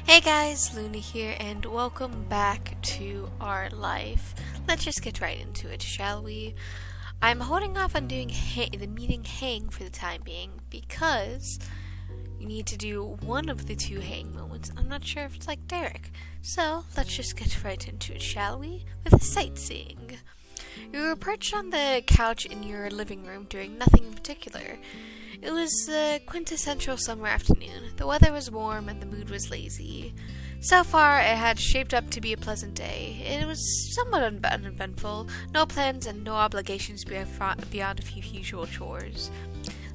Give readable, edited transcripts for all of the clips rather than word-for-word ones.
Hey guys, Luna here, and welcome back to our life. Let's just get right into it, shall we? I'm holding off on doing the meeting hang for the time being because you need to do one of the two hang moments. I'm not sure if it's like Derek. So let's just get right into it, shall we? With sightseeing. You were perched on the couch in your living room doing nothing in particular. It was a quintessential summer afternoon. The weather was warm and the mood was lazy. So far, it had shaped up to be a pleasant day. It was somewhat uneventful, no plans and no obligations beyond a few usual chores.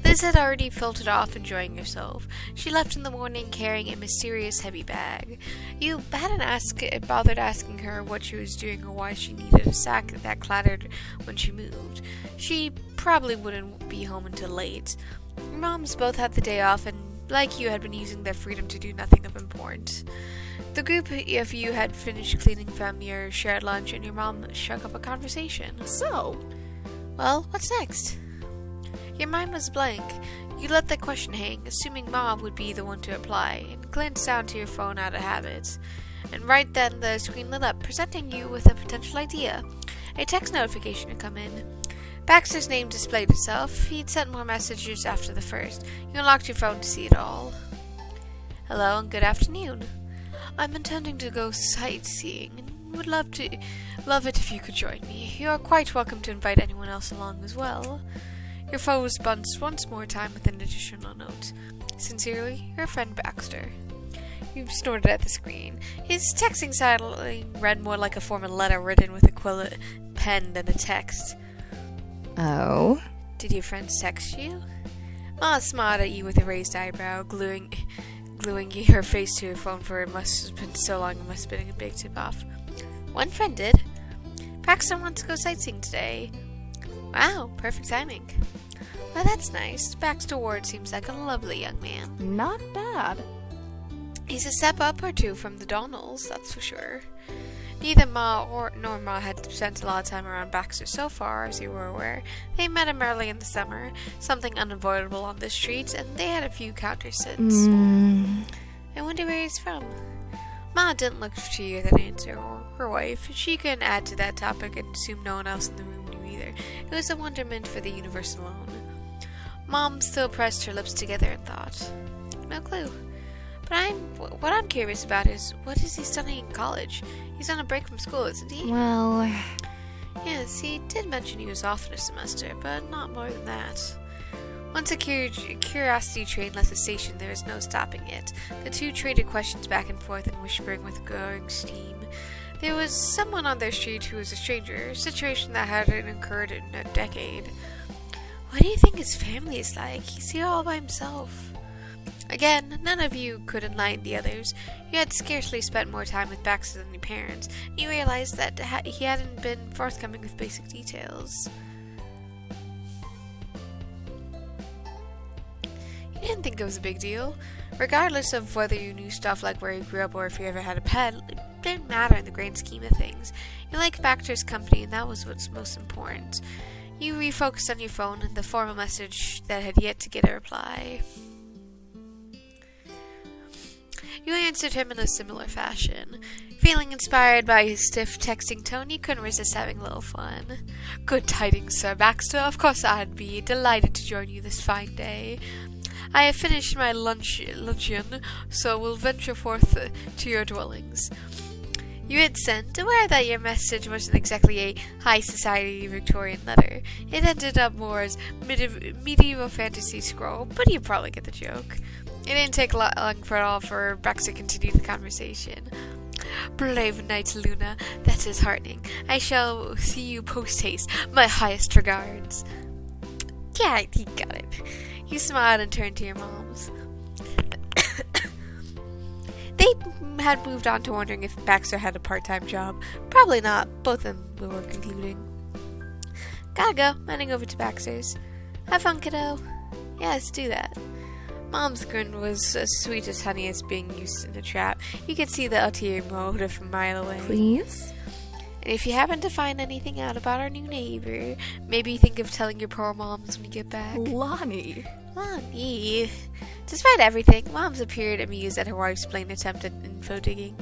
Liz had already filtered off, enjoying herself. She left in the morning carrying a mysterious heavy bag. You hadn't bothered asking her what she was doing or why she needed a sack that clattered when she moved. She probably wouldn't be home until late. Your moms both had the day off and, like you, had been using their freedom to do nothing of importance. The group of you had finished cleaning from your shared lunch and your mom struck up a conversation. So, Well, what's next? Your mind was blank. You let the question hang, assuming Mom would be the one to reply, and glanced down to your phone out of habit. And right then the screen lit up, presenting you with a potential idea. A text notification had come in. Baxter's name displayed itself. He'd sent more messages after the first. You unlocked your phone to see it all. Hello and good afternoon. I'm intending to go sightseeing and would love it if you could join me. You are quite welcome to invite anyone else along as well. Your phone was buzzed once more time with an additional note. Sincerely, your friend Baxter. You snorted at the screen. His texting style read more like a formal letter written with a quill pen than a text. oh, Did your friends text you? Ma smiled at you with a raised eyebrow, gluing her face to your phone, for it must have been so long it must have been a big tip-off. One friend did. Baxter wants to go sightseeing today. Wow, perfect timing. Well, that's nice. Baxter Ward seems like a lovely young man. not bad. He's a step up or two from the Donnells, that's for sure. Neither Ma nor Ma had spent a lot of time around Baxter so far, as you were aware. They met him early in the summer, something unavoidable on the streets, and they had a few counters since. I wonder where he's from. Ma didn't look to you with an answer, or her wife. She couldn't add to that topic and assumed no one else in the room knew either. It was a wonderment for the universe alone. Mom still pressed her lips together and thought. No clue. But what I'm curious about is, what is he studying in college? He's on a break from school, isn't he? Well, Yes, he did mention he was off in a semester, but not more than that. Once a curiosity train left the station, there was no stopping it. The two traded questions back and forth and whispering with growing steam. There was someone on their street who was a stranger, a situation that hadn't occurred in a decade. What do you think his family is like? He's here all by himself. Again, none of you could enlighten the others. You had scarcely spent more time with Baxter than your parents, and you realized that he hadn't been forthcoming with basic details. You didn't think it was a big deal. Regardless of whether you knew stuff like where he grew up or if you ever had a pet, it didn't matter in the grand scheme of things. You liked Baxter's company, and that was what's most important. You refocused on your phone and the formal message that had yet to get a reply. You answered him in a similar fashion. Feeling inspired by his stiff texting tone, you couldn't resist having a little fun. Good tidings, Sir Baxter. Of course I'd be delighted to join you this fine day. I have finished my luncheon, so will venture forth to your dwellings. You hit send, aware that your message wasn't exactly a high society Victorian letter. It ended up more as medieval fantasy scroll, but you probably get the joke. It didn't take long for Baxter to continue the conversation. Brave knight Luna, that is heartening. I shall see you post-haste. My highest regards. Yeah, you got it. You smiled and turned to your moms. They had moved on to wondering if Baxter had a part-time job. Probably not, both of them were concluding. Gotta go, heading over to Baxter's. Have fun, kiddo. Yeah, let's do that. Mom's grin was as sweet as honey as being used in a trap. You could see the ulterior motive from a mile away. please? And if you happen to find anything out about our new neighbor, maybe think of telling your poor moms when you get back. Lonnie. Despite everything, Moms appeared amused at her wife's blatant attempt at info digging.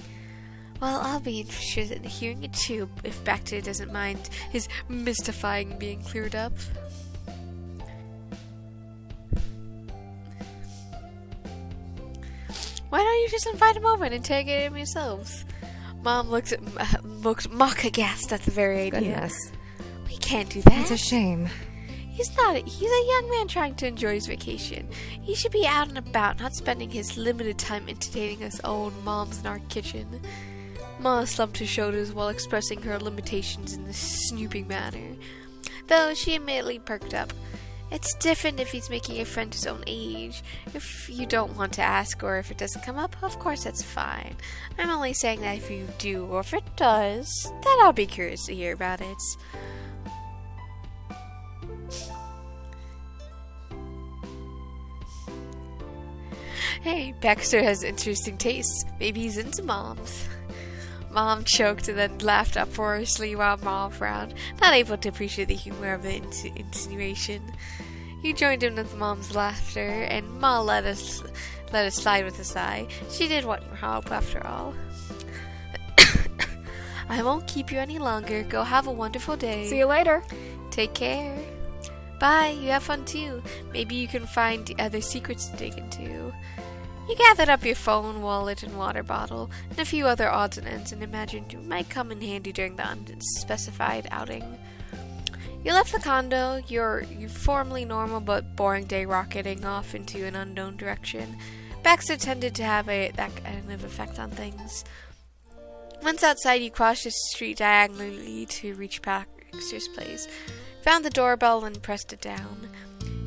Well, I'll be interested in hearing it too, if Baxter doesn't mind his mystifying being cleared up. Why don't you just invite him over and interrogate him yourselves? Mom looked mock-aghast at the very idea. Goodness. We can't do that. It's a shame. He's a young man trying to enjoy his vacation. He should be out and about, not spending his limited time entertaining us old moms in our kitchen. Ma slumped her shoulders while expressing her limitations in this snooping manner, though she immediately perked up. It's different if he's making a friend his own age. If you don't want to ask, or if it doesn't come up, of course that's fine. I'm only saying that if you do, or if it does, then I'll be curious to hear about it. Hey, Baxter has interesting tastes. Maybe he's into moms. Mom choked and then laughed uproariously while Ma frowned, not able to appreciate the humor of the insinuation. He joined in with Mom's laughter, and Ma let us slide with a sigh. She did want your help, after all. I won't keep you any longer. Go have a wonderful day. See you later. Take care. Bye. You have fun too. Maybe you can find other secrets to dig into. You gathered up your phone, wallet, and water bottle, and a few other odds and ends, and imagined you might come in handy during the unspecified outing. You left the condo, your formerly normal but boring day rocketing off into an unknown direction. Baxter tended to have that kind of effect on things. Once outside, you crossed the street diagonally to reach Baxter's place, found the doorbell, and pressed it down.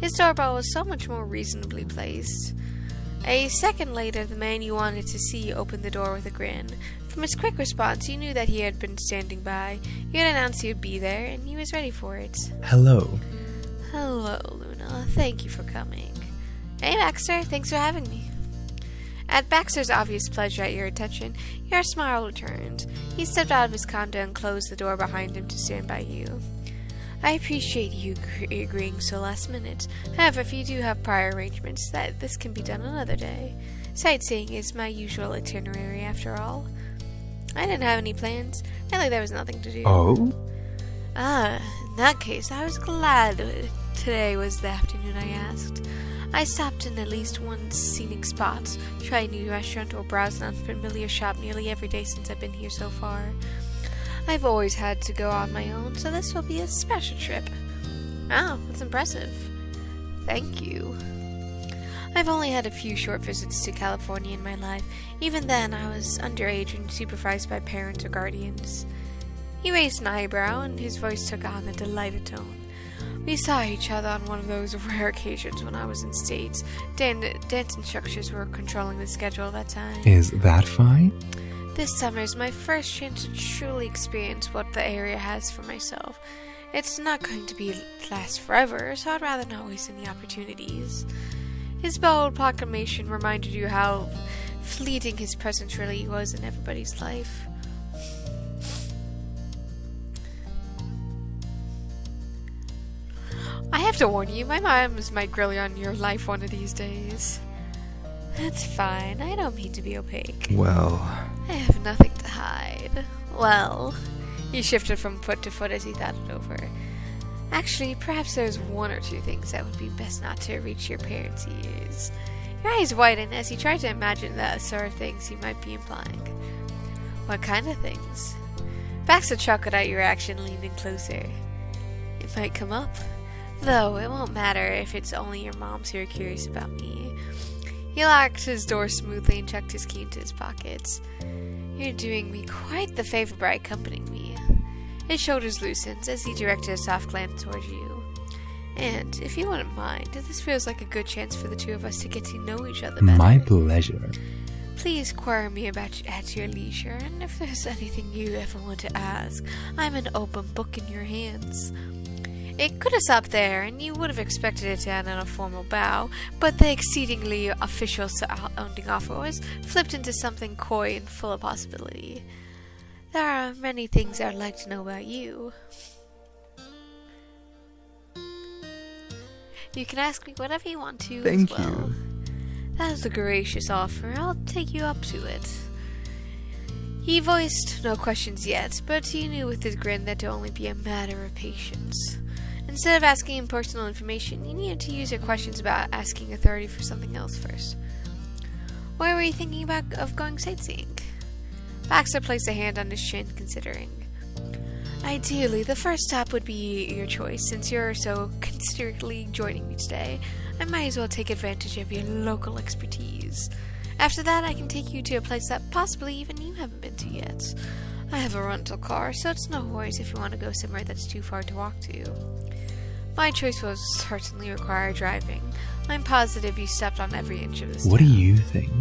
His doorbell was so much more reasonably placed. A second later, the man you wanted to see opened the door with a grin. From his quick response, you knew that he had been standing by. He had announced he would be there, and he was ready for it. Hello. Hello, Luna. Thank you for coming. Hey, Baxter. Thanks for having me. At Baxter's obvious pleasure at your attention, your smile returned. He stepped out of his condo and closed the door behind him to stand by you. I appreciate you agreeing so last minute. However, if you do have prior arrangements, that this can be done another day. Sightseeing is my usual itinerary, after all. I didn't have any plans. Really, there was nothing to do. Oh? In that case, I was glad today was the afternoon I asked. I stopped in at least one scenic spot, tried a new restaurant, or browsed an unfamiliar shop nearly every day since I've been here so far. I've always had to go on my own, so this will be a special trip. Wow, that's impressive. Thank you. I've only had a few short visits to California in my life. Even then, I was underage and supervised by parents or guardians. He raised an eyebrow, and his voice took on a delighted tone. We saw each other on one of those rare occasions when I was in States. Dance instructors were controlling the schedule at that time. Is that fine? This summer is my first chance to truly experience what the area has for myself. It's not going to last forever, so I'd rather not waste any opportunities. His bold proclamation reminded you how fleeting his presence really was in everybody's life. I have to warn you, my moms might grill you on your life one of these days. That's fine, I don't mean to be opaque. Well... I have nothing to hide. Well, he shifted from foot to foot as he thought it over. Actually, perhaps there's one or two things that would be best not to reach your parents' ears. Your eyes widened as he tried to imagine the sort of things he might be implying. What kind of things? Baxter chuckled at your reaction, leaning closer. It might come up. Though, it won't matter if it's only your moms who are curious about me. He locked his door smoothly and chucked his key into his pockets. You're doing me quite the favor by accompanying me. His shoulders loosened as he directed a soft glance towards you. And, if you wouldn't mind, this feels like a good chance for the two of us to get to know each other better. My pleasure. Please inquire me at your leisure, and if there's anything you ever want to ask, I'm an open book in your hands. It could have stopped there, and you would have expected it to end on a formal bow, but the exceedingly official sounding offer was flipped into something coy and full of possibility. There are many things I'd like to know about you. You can ask me whatever you want to Thank as well. you. That is a gracious offer. I'll take you up to it. He voiced no questions yet, but he knew with his grin that it'd only be a matter of patience. Instead of asking him personal information, you needed to use your questions about asking authority for something else first. Where were you thinking of going sightseeing? Baxter placed a hand on his chin, considering. Ideally, the first stop would be your choice. Since you're so considerately joining me today, I might as well take advantage of your local expertise. After that, I can take you to a place that possibly even you haven't been to yet. I have a rental car, so it's no worries if you want to go somewhere that's too far to walk to. My choice will certainly require driving. I'm positive you stepped on every inch of this What do town. you think?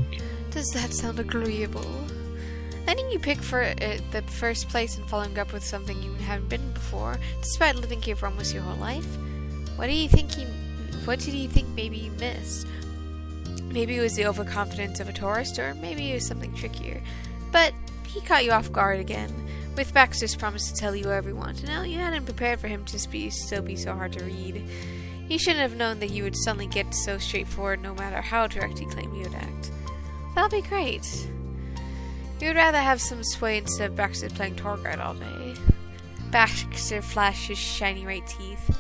Does that sound agreeable? Letting you pick for the first place and following up with something you haven't been before, despite living here for almost your whole life? What did you think maybe you missed? Maybe it was the overconfidence of a tourist, or maybe it was something trickier. But he caught you off guard again, with Baxter's promise to tell you whatever you want to know. You hadn't prepared for him to still be so hard to read. You shouldn't have known that he would suddenly get so straightforward no matter how direct he claimed he would act. That'll be great. You would rather have some sway instead of Baxter playing tour guide all day. Baxter flashed his shiny white teeth.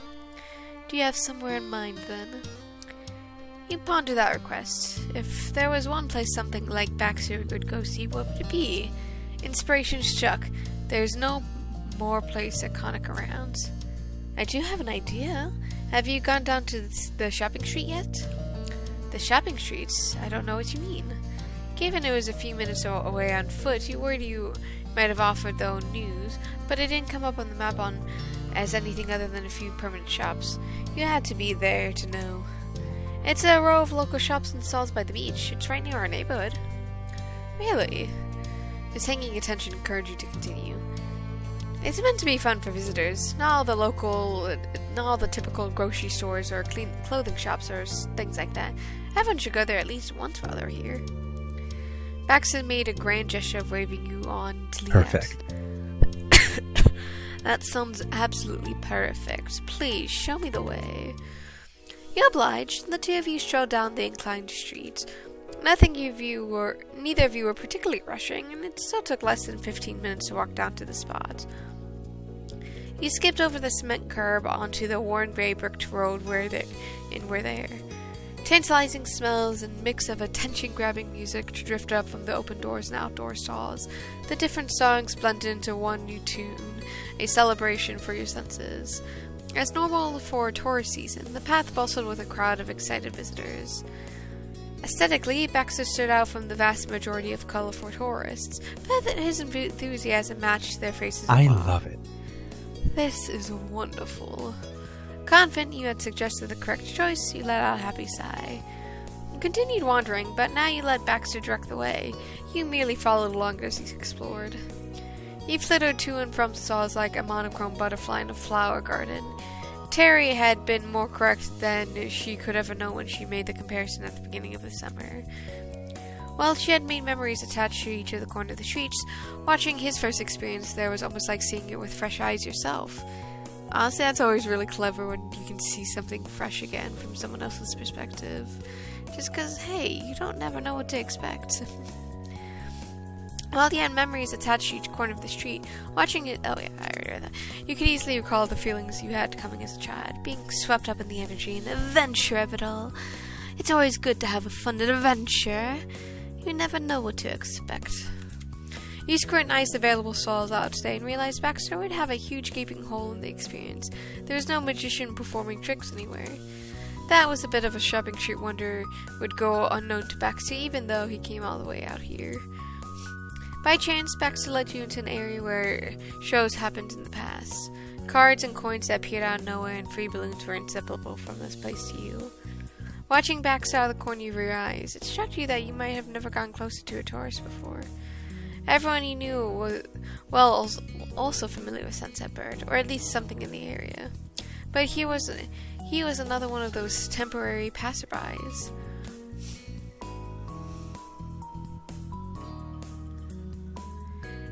Do you have somewhere in mind, then? You ponder that request. If there was one place something like Baxter would go see, what would it be? Inspiration struck. There's no more place iconic around. I do have an idea. Have you gone down to the shopping street yet? The shopping streets? I don't know what you mean. Given it was a few minutes away on foot, you worried you might have offered the own news, but it didn't come up on the map as anything other than a few permanent shops. You had to be there to know. It's a row of local shops and stalls by the beach. It's right near our neighborhood. Really? His hanging attention encouraged you to continue. It's meant to be fun for visitors. Not all the typical grocery stores or clean clothing shops or things like that. Everyone should go there at least once while they're here. Baxter made a grand gesture of waving you on to leave. Perfect. That sounds absolutely perfect. Please, show me the way. You obliged, and the two of you strolled down the inclined street. Neither of you were particularly rushing, and it still took less than 15 minutes to walk down to the spot. You skipped over the cement curb onto the worn gray bricked road where there. Tantalizing smells and mix of attention-grabbing music drift up from the open doors and outdoor stalls. The different songs blended into one new tune, a celebration for your senses. As normal for tourist season, the path bustled with a crowd of excited visitors. Aesthetically, Baxter stood out from the vast majority of colorful tourists, but his enthusiasm matched their faces. I love it. This is wonderful. Confident you had suggested the correct choice, you let out a happy sigh. You continued wandering, but now you let Baxter direct the way. You merely followed along as he explored. He flittered to and from stalls like a monochrome butterfly in a flower garden. Terry had been more correct than she could ever know when she made the comparison at the beginning of the summer. While she had made memories attached to each of the corners of the streets, watching his first experience there was almost like seeing it with fresh eyes yourself. Honestly, that's always really clever when you can see something fresh again from someone else's perspective. Just because, hey, you don't never know what to expect. While you had memories attached to each corner of the street, watching it, I already read that. You could easily recall the feelings you had coming as a child, being swept up in the energy and adventure of it all. It's always good to have a fun adventure. You never know what to expect. You scrutinized the available stalls out today and realized Baxter would have a huge gaping hole in the experience. There was no magician performing tricks anywhere. That was a bit of a shopping street wonder would go unknown to Baxter, even though he came all the way out here. By chance, Baxter led you into an area where shows happened in the past. Cards and coins that appeared out of nowhere and free balloons were inseparable from this place to you. Watching Baxter out of the corner of your eyes, it struck you that you might have never gotten closer to a tourist before. Everyone you knew was also familiar with Sunset Bird, or at least something in the area. But he was another one of those temporary passerbys.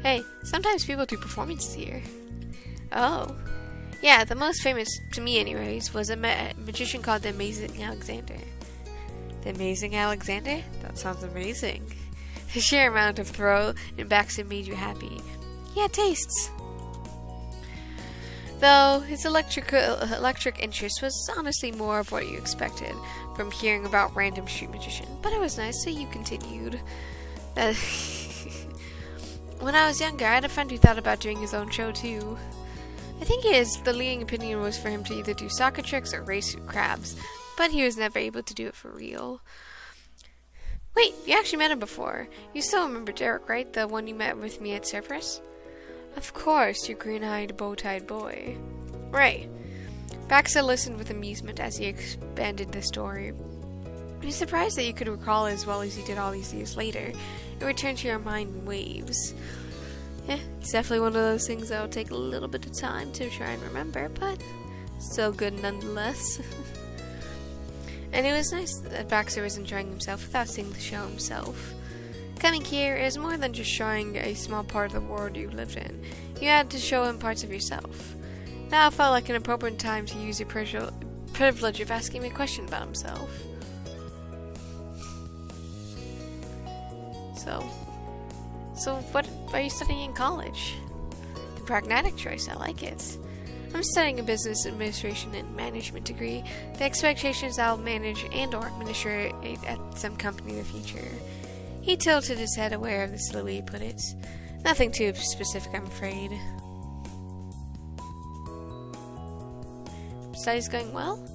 Hey, sometimes people do performances here. Oh. Yeah, the most famous, to me anyways, was a magician called the Amazing Alexander. The Amazing Alexander? That sounds amazing. The sheer amount of throw in Baxter made you happy. Yeah, tastes. Though his electric interest was honestly more of what you expected from hearing about random street magician. But it was nice, so you continued. When I was younger, I had a friend who thought about doing his own show too. I think the leading opinion was for him to either do soccer tricks or race crabs, but he was never able to do it for real. Wait, you actually met him before. You still remember Derek, right? The one you met with me at Cyprus? Of course, you green-eyed, bow-tied boy. Right. Baxter listened with amusement as he expanded the story. He was surprised that you could recall as well as you did all these years later. It returned to your mind in waves. Yeah, it's definitely one of those things that will take a little bit of time to try and remember, but still good nonetheless. And it was nice that Baxter was enjoying himself without seeing the show himself. Coming here is more than just showing a small part of the world you lived in. You had to show him parts of yourself. Now it felt like an appropriate time to use your privilege of asking me a question about himself. So what are you studying in college? The pragmatic choice, I like it. I'm studying a business administration and management degree. The expectation is I'll manage and or administer at some company in the future. He tilted his head, aware of the silly way he put it. Nothing too specific, I'm afraid. Studies going well?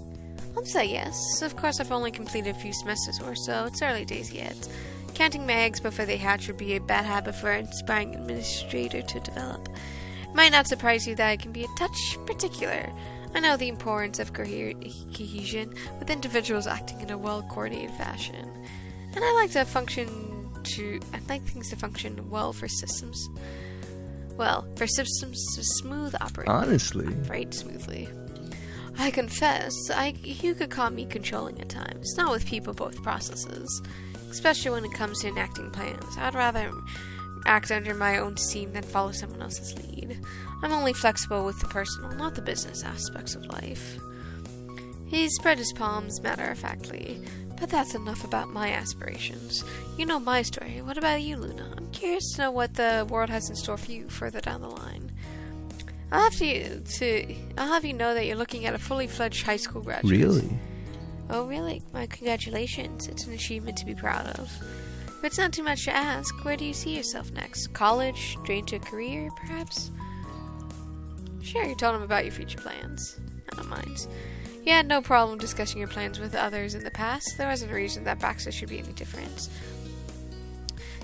I'll say yes. Of course, I've only completed a few semesters or so. It's early days yet. Counting my eggs before they hatch would be a bad habit for an aspiring administrator to develop. It might not surprise you that I can be a touch particular. I know the importance of cohesion with individuals acting in a well-coordinated fashion. And I like things to function well for systems. Well, for systems to smooth operate. Honestly. Right, smoothly. I confess, you could call me controlling at times. Not with people, but with processes. Especially when it comes to enacting plans. I'd rather act under my own steam than follow someone else's lead. I'm only flexible with the personal, not the business aspects of life. He spread his palms matter-of-factly. But that's enough about my aspirations. You know my story. What about you, Luna? I'm curious to know what the world has in store for you further down the line. I'll have you know that you're looking at a fully fledged high school graduate. Really? Oh, really? My congratulations. It's an achievement to be proud of. If it's not too much to ask, where do you see yourself next? College? Straight into a career, perhaps? Sure, you told him about your future plans. I don't mind. You had no problem discussing your plans with others in the past. There wasn't a reason that Baxter should be any different.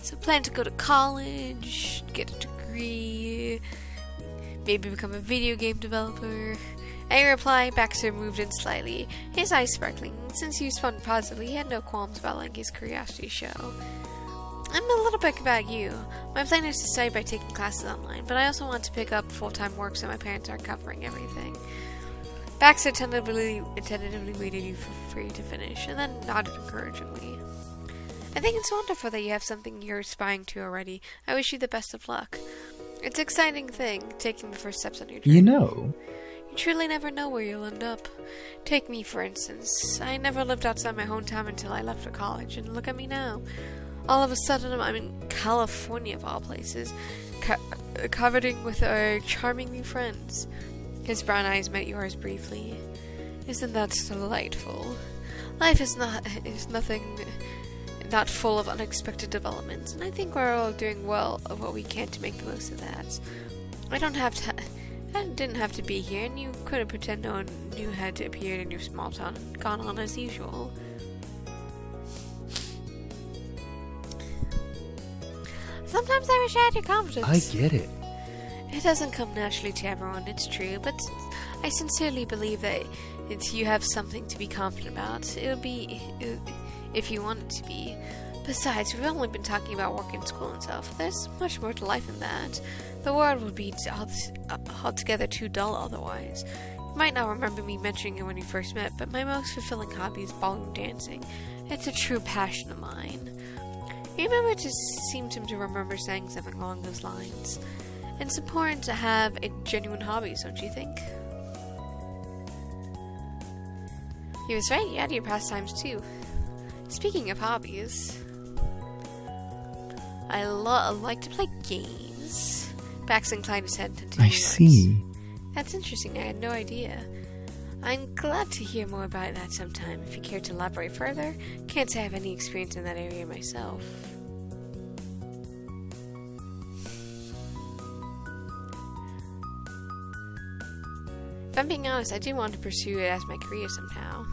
So plan to go to college, get a degree, maybe become a video game developer. At your reply, Baxter moved in slightly, his eyes sparkling. Since he responded positively, he had no qualms about letting his curiosity show. I'm a little bit about you. My plan is to study by taking classes online, but I also want to pick up full-time work so my parents aren't covering everything. Baxter tentatively waited for you to finish, and then nodded encouragingly. I think it's wonderful that you have something you're aspiring to already. I wish you the best of luck. It's an exciting thing, taking the first steps on your journey. You know. You truly never know where you'll end up. Take me, for instance. I never lived outside my hometown until I left for college, and look at me now. All of a sudden, I'm in California, of all places, coveting with our charming new friends. His brown eyes met yours briefly. Isn't that delightful? Life is not full of unexpected developments, and I think we're all doing well of what we can to make the most of that. I didn't have to be here, and you couldn't pretend no one new had appeared in your small town and gone on as usual. Sometimes I wish I had your confidence. I get it. It doesn't come naturally to everyone, it's true, but I sincerely believe that you have something to be confident about. It'll be if you want it to be. Besides, we've only been talking about work and school and stuff. There's much more to life than that. The world would be altogether too dull otherwise. You might not remember me mentioning it when we first met, but my most fulfilling hobby is ballroom dancing. It's a true passion of mine. You remember to seem to remember saying something along those lines. It's important to have a genuine hobby, don't you think? He was right, you had your pastimes too. Speaking of hobbies, I like to play games. Baxter inclined his head into I see. That's interesting, I had no idea. I'm glad to hear more about that sometime. If you care to elaborate further, can't say I have any experience in that area myself. If I'm being honest, I do want to pursue it as my career somehow.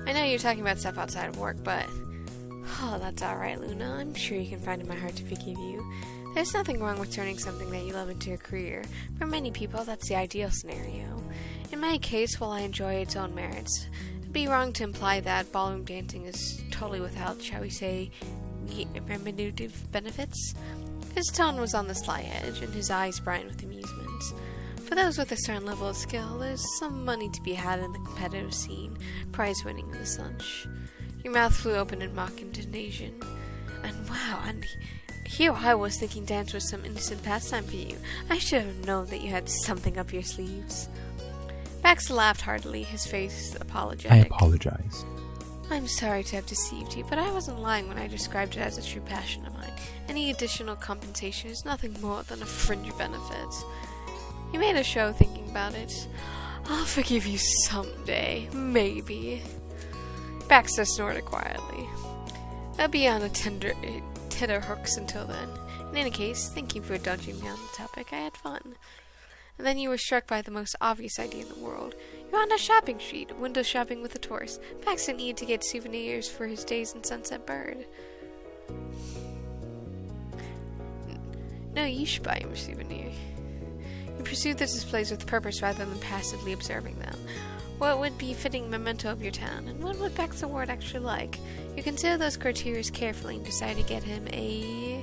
I know you're talking about stuff outside of work, but... Oh, that's alright, Luna. I'm sure you can find in my heart to forgive you. There's nothing wrong with turning something that you love into a career. For many people, that's the ideal scenario. In my case, while I enjoy its own merits, it'd be wrong to imply that ballroom dancing is totally without, shall we say, remunerative benefits. His tone was on the sly edge, and his eyes brightened with amusement. For those with a certain level of skill, there's some money to be had in the competitive scene, prize winning and such. Your mouth flew open in mock indignation. And wow, and here I was thinking dance was some innocent pastime for you. I should have known that you had something up your sleeves. Baxter laughed heartily, his face apologetic. I apologize. I'm sorry to have deceived you, but I wasn't lying when I described it as a true passion of mine. Any additional compensation is nothing more than a fringe benefit. He made a show thinking about it. I'll forgive you someday, maybe. Baxter snorted quietly. I'll be on a tenterhooks until then. In any case, thank you for dodging me on the topic. I had fun. And then you were struck by the most obvious idea in the world. You're on a shopping street, window shopping with a tourist. Baxter needed to get souvenirs for his days in Sunset Bird. No, you should buy him a souvenir. You pursued the displays with purpose rather than passively observing them. What would be a fitting memento of your town, and what would Baxter Ward actually like? You consider those criteria carefully and decide to get him a...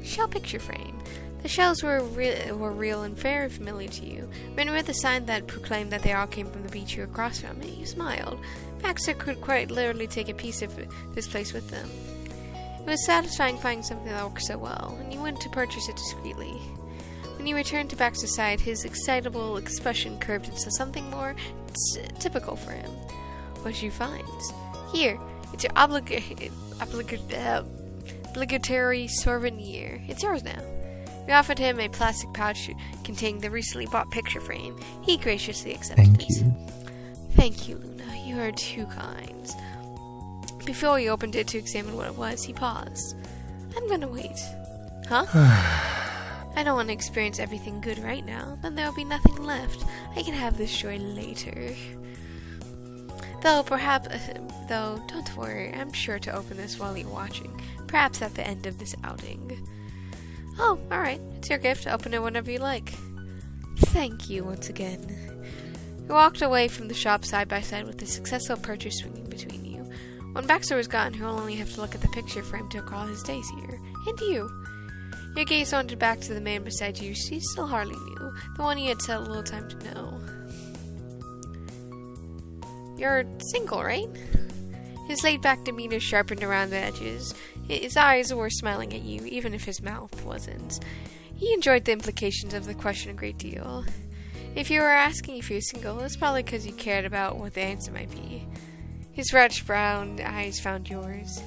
shell picture frame. The shells were real and very familiar to you. Remember the sign that proclaimed that they all came from the beach you were across from it? You smiled. Baxter could quite literally take a piece of this place with them. It was satisfying finding something that worked so well, and you went to purchase it discreetly. When you returned to Baxter's side, his excitable expression curved into something more typical for him. What did you find? Here, it's your obligatory souvenir. It's yours now. We offered him a plastic pouch containing the recently bought picture frame. He graciously accepted Thank it. you. Thank you, Luna. You are too kind. Before he opened it to examine what it was, he paused. I'm gonna wait. Huh? I don't want to experience everything good right now. Then there will be nothing left. I can have this joy later. Though, don't worry. I'm sure to open this while you're watching. Perhaps at the end of this outing. Oh, alright. It's your gift. Open it whenever you like. Thank you once again. You walked away from the shop side by side with the successful purchase swinging between you. When Baxter was gone, he'll only have to look at the picture frame to recall his days here. And you. Your gaze wandered back to the man beside you. She still hardly knew. The one you had so little time to know. You're single, right? His laid-back demeanor sharpened around the edges. His eyes were smiling at you, even if his mouth wasn't. He enjoyed the implications of the question a great deal. If you were asking if you were single, it's probably because you cared about what the answer might be. His reddish brown eyes found yours.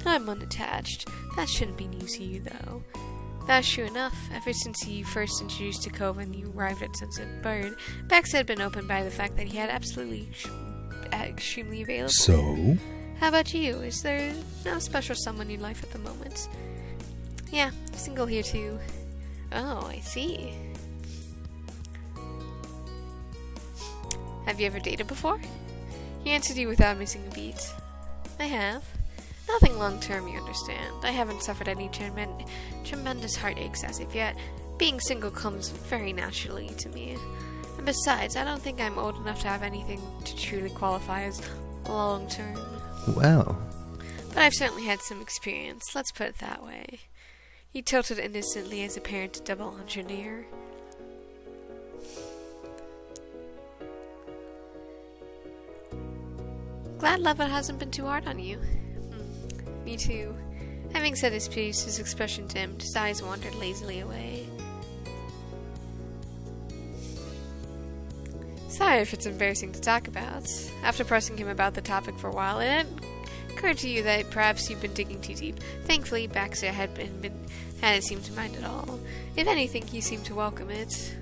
I'm unattached. That shouldn't be news to you, though. That's true enough. Ever since he first introduced to Cove and you arrived at Sunset Bird, Baxter had been opened by the fact that he had absolutely extremely available. So? How about you? Is there no special someone in your life at the moment? Yeah, single here too. Oh, I see. Have you ever dated before? He answered you without missing a beat. I have. Nothing long-term, you understand. I haven't suffered any tremendous heartaches as of yet. Being single comes very naturally to me. And besides, I don't think I'm old enough to have anything to truly qualify as long-term. Well. But I've certainly had some experience, let's put it that way. He tilted innocently as apparent to double engineer. glad Leva hasn't been too hard on you. Me too. Having said his piece, his expression dimmed, his eyes wandered lazily away. Sorry if it's embarrassing to talk about. After pressing him about the topic for a while, it occurred to you that perhaps you've been digging too deep. Thankfully, Baxter hadn't seemed to mind at all. If anything, he seemed to welcome it.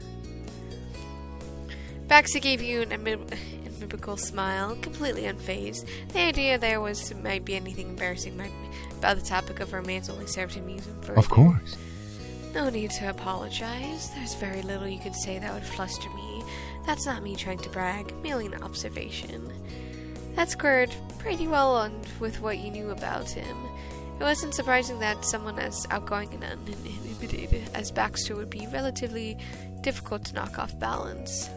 Baxter gave you an amicable smile, completely unfazed. The idea there might be anything embarrassing about the topic of romance only served to amuse him further. Of course. No need to apologize. There's very little you could say that would fluster me. That's not me trying to brag, merely an observation. That squared pretty well on with what you knew about him. It wasn't surprising that someone as outgoing and uninhibited as Baxter would be relatively difficult to knock off balance.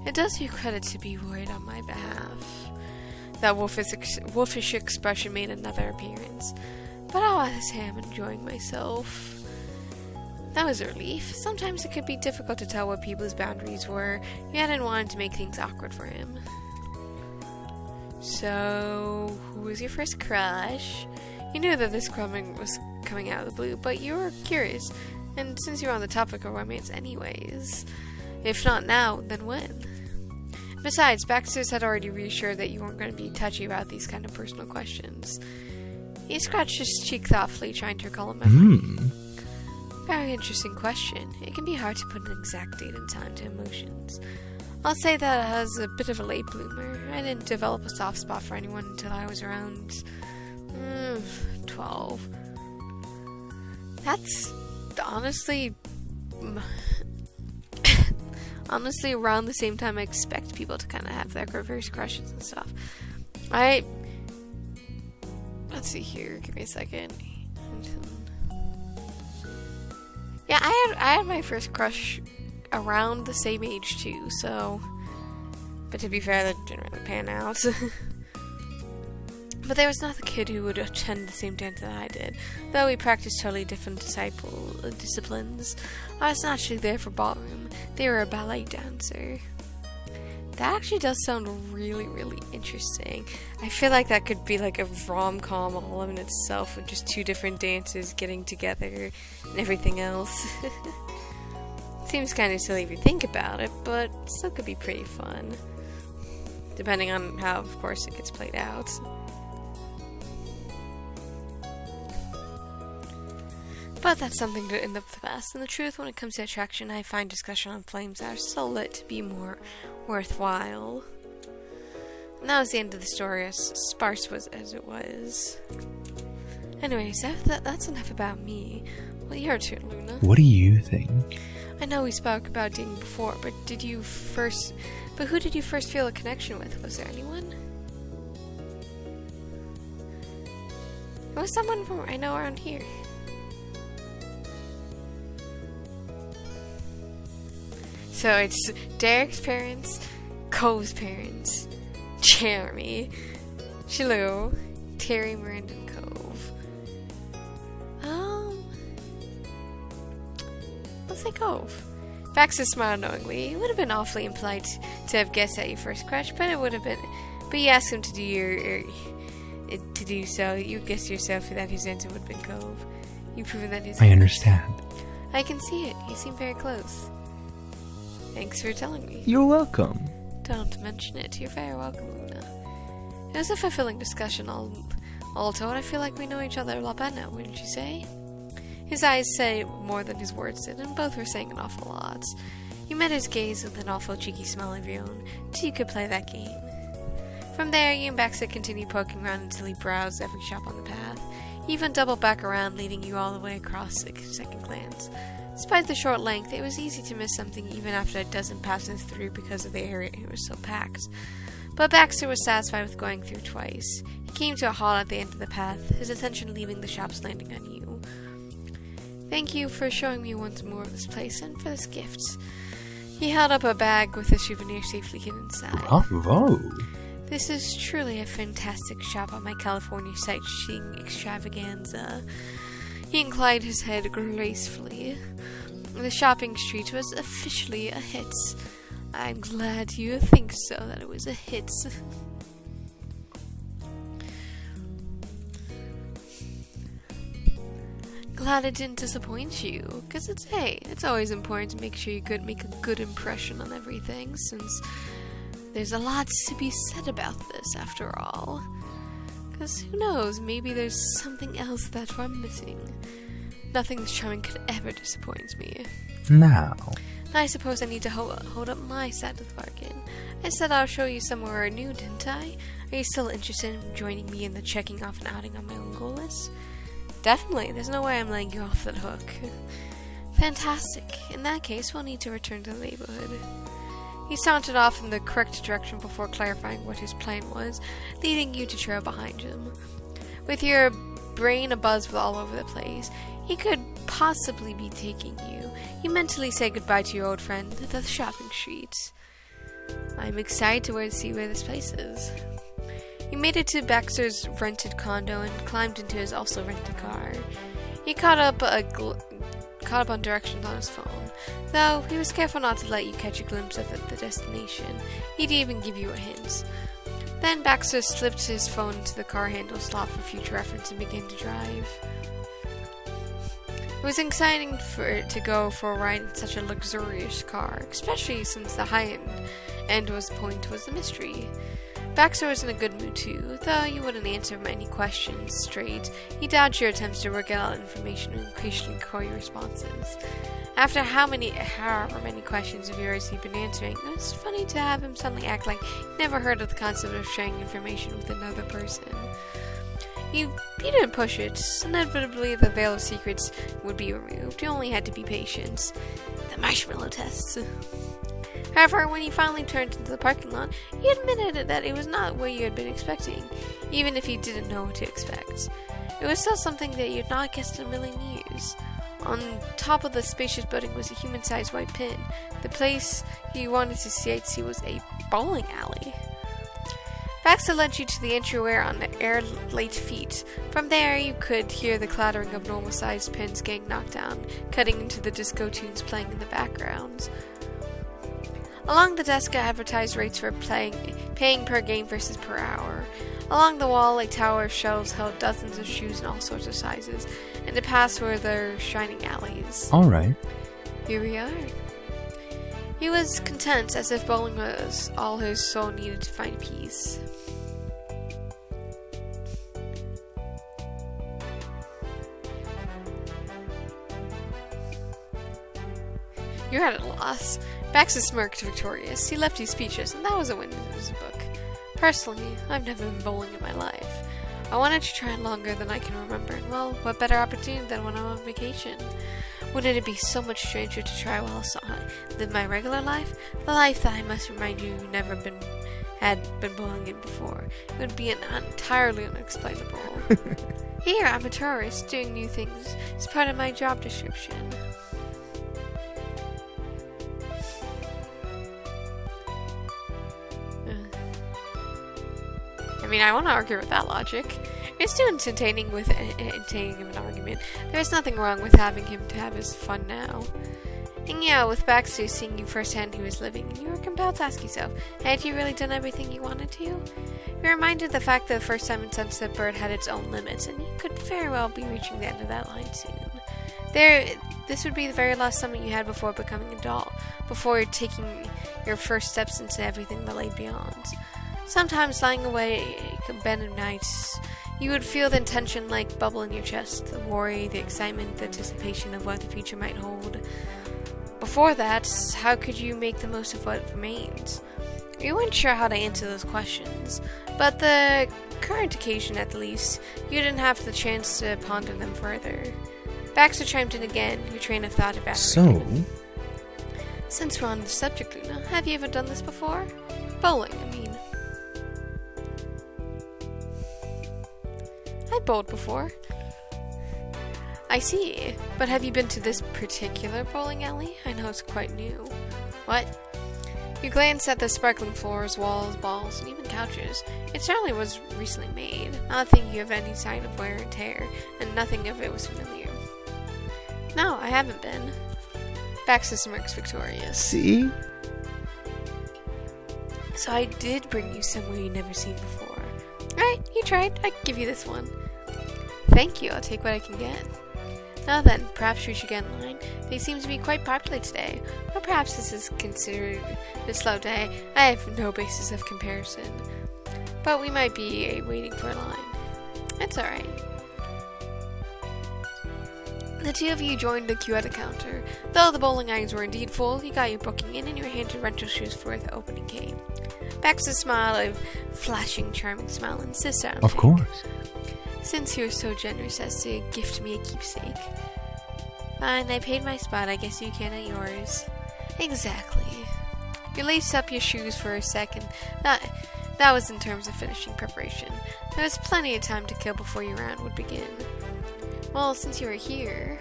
It does you credit to be worried on my behalf. That wolfish expression made another appearance. But I am enjoying myself. That was a relief. Sometimes it could be difficult to tell what people's boundaries were, yet I didn't want to make things awkward for him. So, who was your first crush? You knew that this was coming out of the blue, but you were curious, and since you're on the topic of romance anyways, if not now, then when? Besides, Baxter's had already reassured that you weren't going to be touchy about these kind of personal questions. He scratched his cheek thoughtfully, trying to recall a memory. Very interesting question. It can be hard to put an exact date and time to emotions. I'll say that I was a bit of a late bloomer. I didn't develop a soft spot for anyone until I was around 12. That's honestly around the same time I expect people to kind of have their first crushes and stuff. Let's see here. Give me a second. Yeah, I had my first crush around the same age too, so... But to be fair, that didn't really pan out. But there was not the kid who would attend the same dance that I did, though we practiced totally different disciplines. I was naturally there for ballroom. They were a ballet dancer. That actually does sound really, really interesting. I feel like that could be like a rom-com all in itself, with just two different dancers getting together and everything else. Seems kind of silly if you think about it, but still could be pretty fun. Depending on how, of course, it gets played out. But that's something in the past. And the truth, when it comes to attraction, I find discussion on flames that are still lit to be more worthwhile. And that was the end of the story, as sparse as it was. Anyways, that's enough about me. Well, your turn, Luna. What do you think? I know we spoke about dating before, but who did you first feel a connection with? Was there anyone? It was someone from I know around here. So it's Derek's parents, Cove's parents, Jeremy, Shiloh, Terry, Miranda, and Cove. Let's say Cove. Baxter smiled knowingly. It would have been awfully impolite to have guessed at your first crush, but it would have been. But you asked him to do so. You guessed yourself that his answer would have been Cove. You've proven that his. I understand. I can see it. You seem very close. Thanks for telling me. You're welcome. Don't mention it. You're very welcome, Luna. It was a fulfilling discussion, all told. I feel like we know each other a lot better now, wouldn't you say? His eyes said more than his words did, and both were saying an awful lot. You met his gaze with an awful cheeky smile of your own, till you could play that game. From there, you and Baxter continued poking around until he browsed every shop on the path. He even doubled back around, leading you all the way across at second glance. Despite the short length, it was easy to miss something even after a dozen passes through because of the area it was so packed. But Baxter was satisfied with going through twice. He came to a halt at the end of the path, his attention leaving the shops landing on you. Thank you for showing me once more of this place and for this gift. He held up a bag with a souvenir safely hidden inside. Bravo! This is truly a fantastic shop on my California sightseeing extravaganza. He inclined his head gracefully. The shopping street was officially a hit. I'm glad you think so, that it was a hit. glad it didn't disappoint you, because it's always important to make sure you make a good impression on everything, since there's a lot to be said about this, after all. Because who knows, maybe there's something else that I'm missing. Nothing this charming could ever disappoint me. Now. I suppose I need to hold up my side of the bargain. I said I'll show you somewhere new, didn't I? Are you still interested in joining me in the checking off and outing on my own goal list? Definitely. There's no way I'm letting you off that hook. Fantastic. In that case, we'll need to return to the neighborhood. He sauntered off in the correct direction before clarifying what his plan was, leading you to trail behind him. With your brain abuzz with all over the place, he could possibly be taking you. You mentally say goodbye to your old friend at the shopping street. I'm excited to see where this place is. You made it to Baxter's rented condo and climbed into his also rented car. He caught up on directions on his phone, though he was careful not to let you catch a glimpse of the destination. He'd even give you a hint. Then Baxter slipped his phone into the car handle slot for future reference and began to drive. It was exciting to go for a ride in such a luxurious car, especially since the high-end was the mystery. Baxter was in a good mood too, though you wouldn't answer him any questions straight. He dodged your attempts to work out information and increasingly coy responses. After however many questions of yours he'd been answering, it was funny to have him suddenly act like he'd never heard of the concept of sharing information with another person. You didn't push it. Inevitably, the veil of secrets would be removed. You only had to be patient. The marshmallow tests. However, when you finally turned into the parking lot, he admitted that it was not what you had been expecting, even if he didn't know what to expect. It was still something that you had not guessed in a million years. On top of the spacious building was a human-sized white pin. The place he wanted to sightsee was a bowling alley. Baxter led you to the entryway on the air-light feet. From there, you could hear the clattering of normal-sized pins getting knocked down, cutting into the disco tunes playing in the background. Along the desk are advertised rates for paying per game versus per hour. Along the wall, a tower of shelves held dozens of shoes in all sorts of sizes, and to pass were their shining alleys. Alright. Here we are. He was content, as if bowling was all his soul needed to find peace. You're at a loss. Baxter smirked victorious. He left you speechless, and that was a win in his book. Personally, I've never been bowling in my life. I wanted to try longer than I can remember, and well, what better opportunity than when I'm on vacation? Wouldn't it be so much stranger to try while I live my regular life? The life that I must remind you had been bowling in before. It would be entirely unexplainable. Here, I'm a tourist, doing new things. It's part of my job description. I mean, I want to argue with that logic. It's too entertaining of an argument. There's nothing wrong with having him to have his fun now. Hanging out with Baxter, seeing you firsthand who was living, and you were compelled to ask yourself, had you really done everything you wanted to? You're reminded of the fact that the first time in Sunset Bird had its own limits, and you could very well be reaching the end of that line soon. This would be the very last summit you had before becoming a doll, before taking your first steps into everything that lay beyond. Sometimes lying awake in bed at nights, you would feel the tension like bubble in your chest, the worry, the excitement, the anticipation of what the future might hold. Before that, how could you make the most of what remains? You weren't sure how to answer those questions, but the current occasion at the least, you didn't have the chance to ponder them further. Baxter chimed in again, your train of thought evaporated. So? Since we're on the subject, Luna, have you ever done this before? Bowling, I mean. I bowled before. I see. But have you been to this particular bowling alley? I know it's quite new. What? You glanced at the sparkling floors, walls, balls, and even couches. It certainly was recently made, not thinking of any sign of wear and tear, and nothing of it was familiar. No, I haven't been. Baxter smirks victorious. See? So I did bring you somewhere you'd never seen before. Right, you tried. I can give you this one. Thank you, I'll take what I can get. Now then, perhaps we should get in line. They seem to be quite popular today. Or perhaps this is considered a slow day. I have no basis of comparison. But we might be waiting for a line. It's alright. The two of you joined the queue at the counter. Though the bowling alleys were indeed full, you got your booking in and you were handed rental shoes for the opening game. Baxter's smile, a flashing, charming smile, insisted on Of course. Since you're so generous as to gift me a keepsake. Fine, I paid my spot, I guess you can at yours. Exactly. You laced up your shoes for a second. That was in terms of finishing preparation. There was plenty of time to kill before your round would begin. Well, since you were here...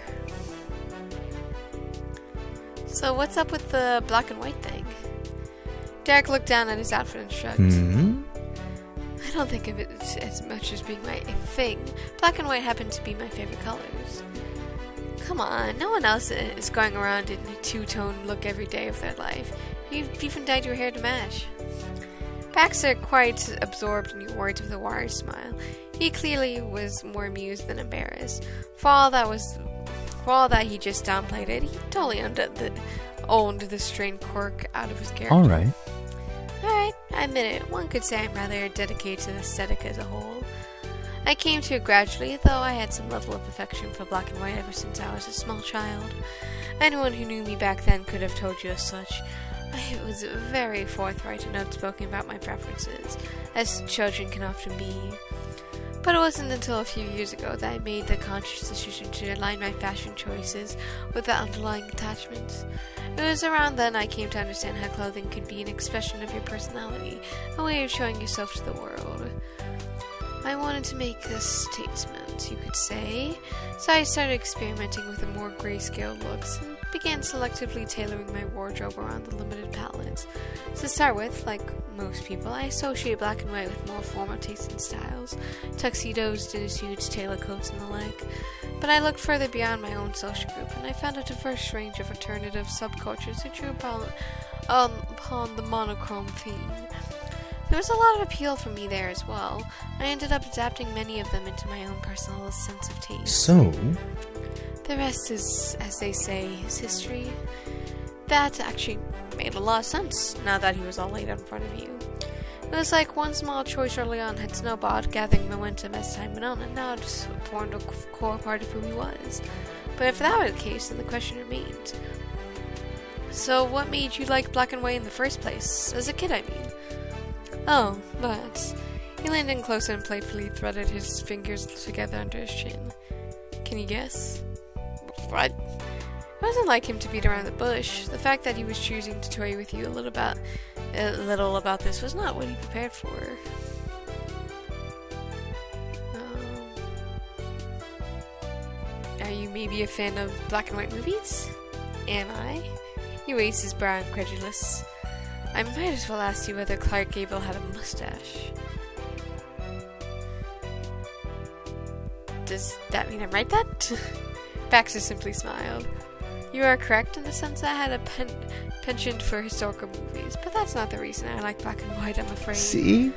So what's up with the black and white thing? Derek looked down at his outfit and shrugged. I don't think of it as much as being my thing. Black and white happen to be my favorite colors. Come on, no one else is going around in a two-tone look every day of their life. You've even dyed your hair to match. Baxter, quite absorbed in your words with a wide smile. He clearly was more amused than embarrassed. For all that he just downplayed it, he totally owned the strange quirk out of his character. Alright. Alright, I admit it. One could say I'm rather dedicated to the aesthetic as a whole. I came to it gradually, though I had some level of affection for black and white ever since I was a small child. Anyone who knew me back then could have told you as such. I was very forthright and outspoken about my preferences, as children can often be. But it wasn't until a few years ago that I made the conscious decision to align my fashion choices with the underlying attachments. It was around then I came to understand how clothing could be an expression of your personality, a way of showing yourself to the world. I wanted to make a statement, you could say, so I started experimenting with the more grayscale looks and began selectively tailoring my wardrobe around the limited palette. To start with, like most people, I associate black and white with more formal tastes and styles, tuxedos, dinner suits, tailor coats, and the like. But I looked further beyond my own social group, and I found a diverse range of alternative subcultures that drew upon the monochrome theme. There was a lot of appeal for me there as well. I ended up adapting many of them into my own personal sense of taste. So? The rest is, as they say, is history. That actually made a lot of sense, now that he was all laid out in front of you. It was like one small choice early on had snowballed, gathering momentum as time went on, and now it just formed a core part of who he was. But if that were the case, then the question remained. So what made you like black and white in the first place? As a kid, I mean. Oh, but... He leaned in closer and playfully threaded his fingers together under his chin. Can you guess? What? It wasn't like him to beat around the bush. The fact that he was choosing to toy with you a little about this was not what he prepared for. Are you maybe a fan of black and white movies? Am I? He raised his brow, incredulous. I might as well ask you whether Clark Gable had a mustache. Does that mean I'm right then? Baxter simply smiled. You are correct in the sense that I had a penchant for historical movies, but that's not the reason I like black and white, I'm afraid. See?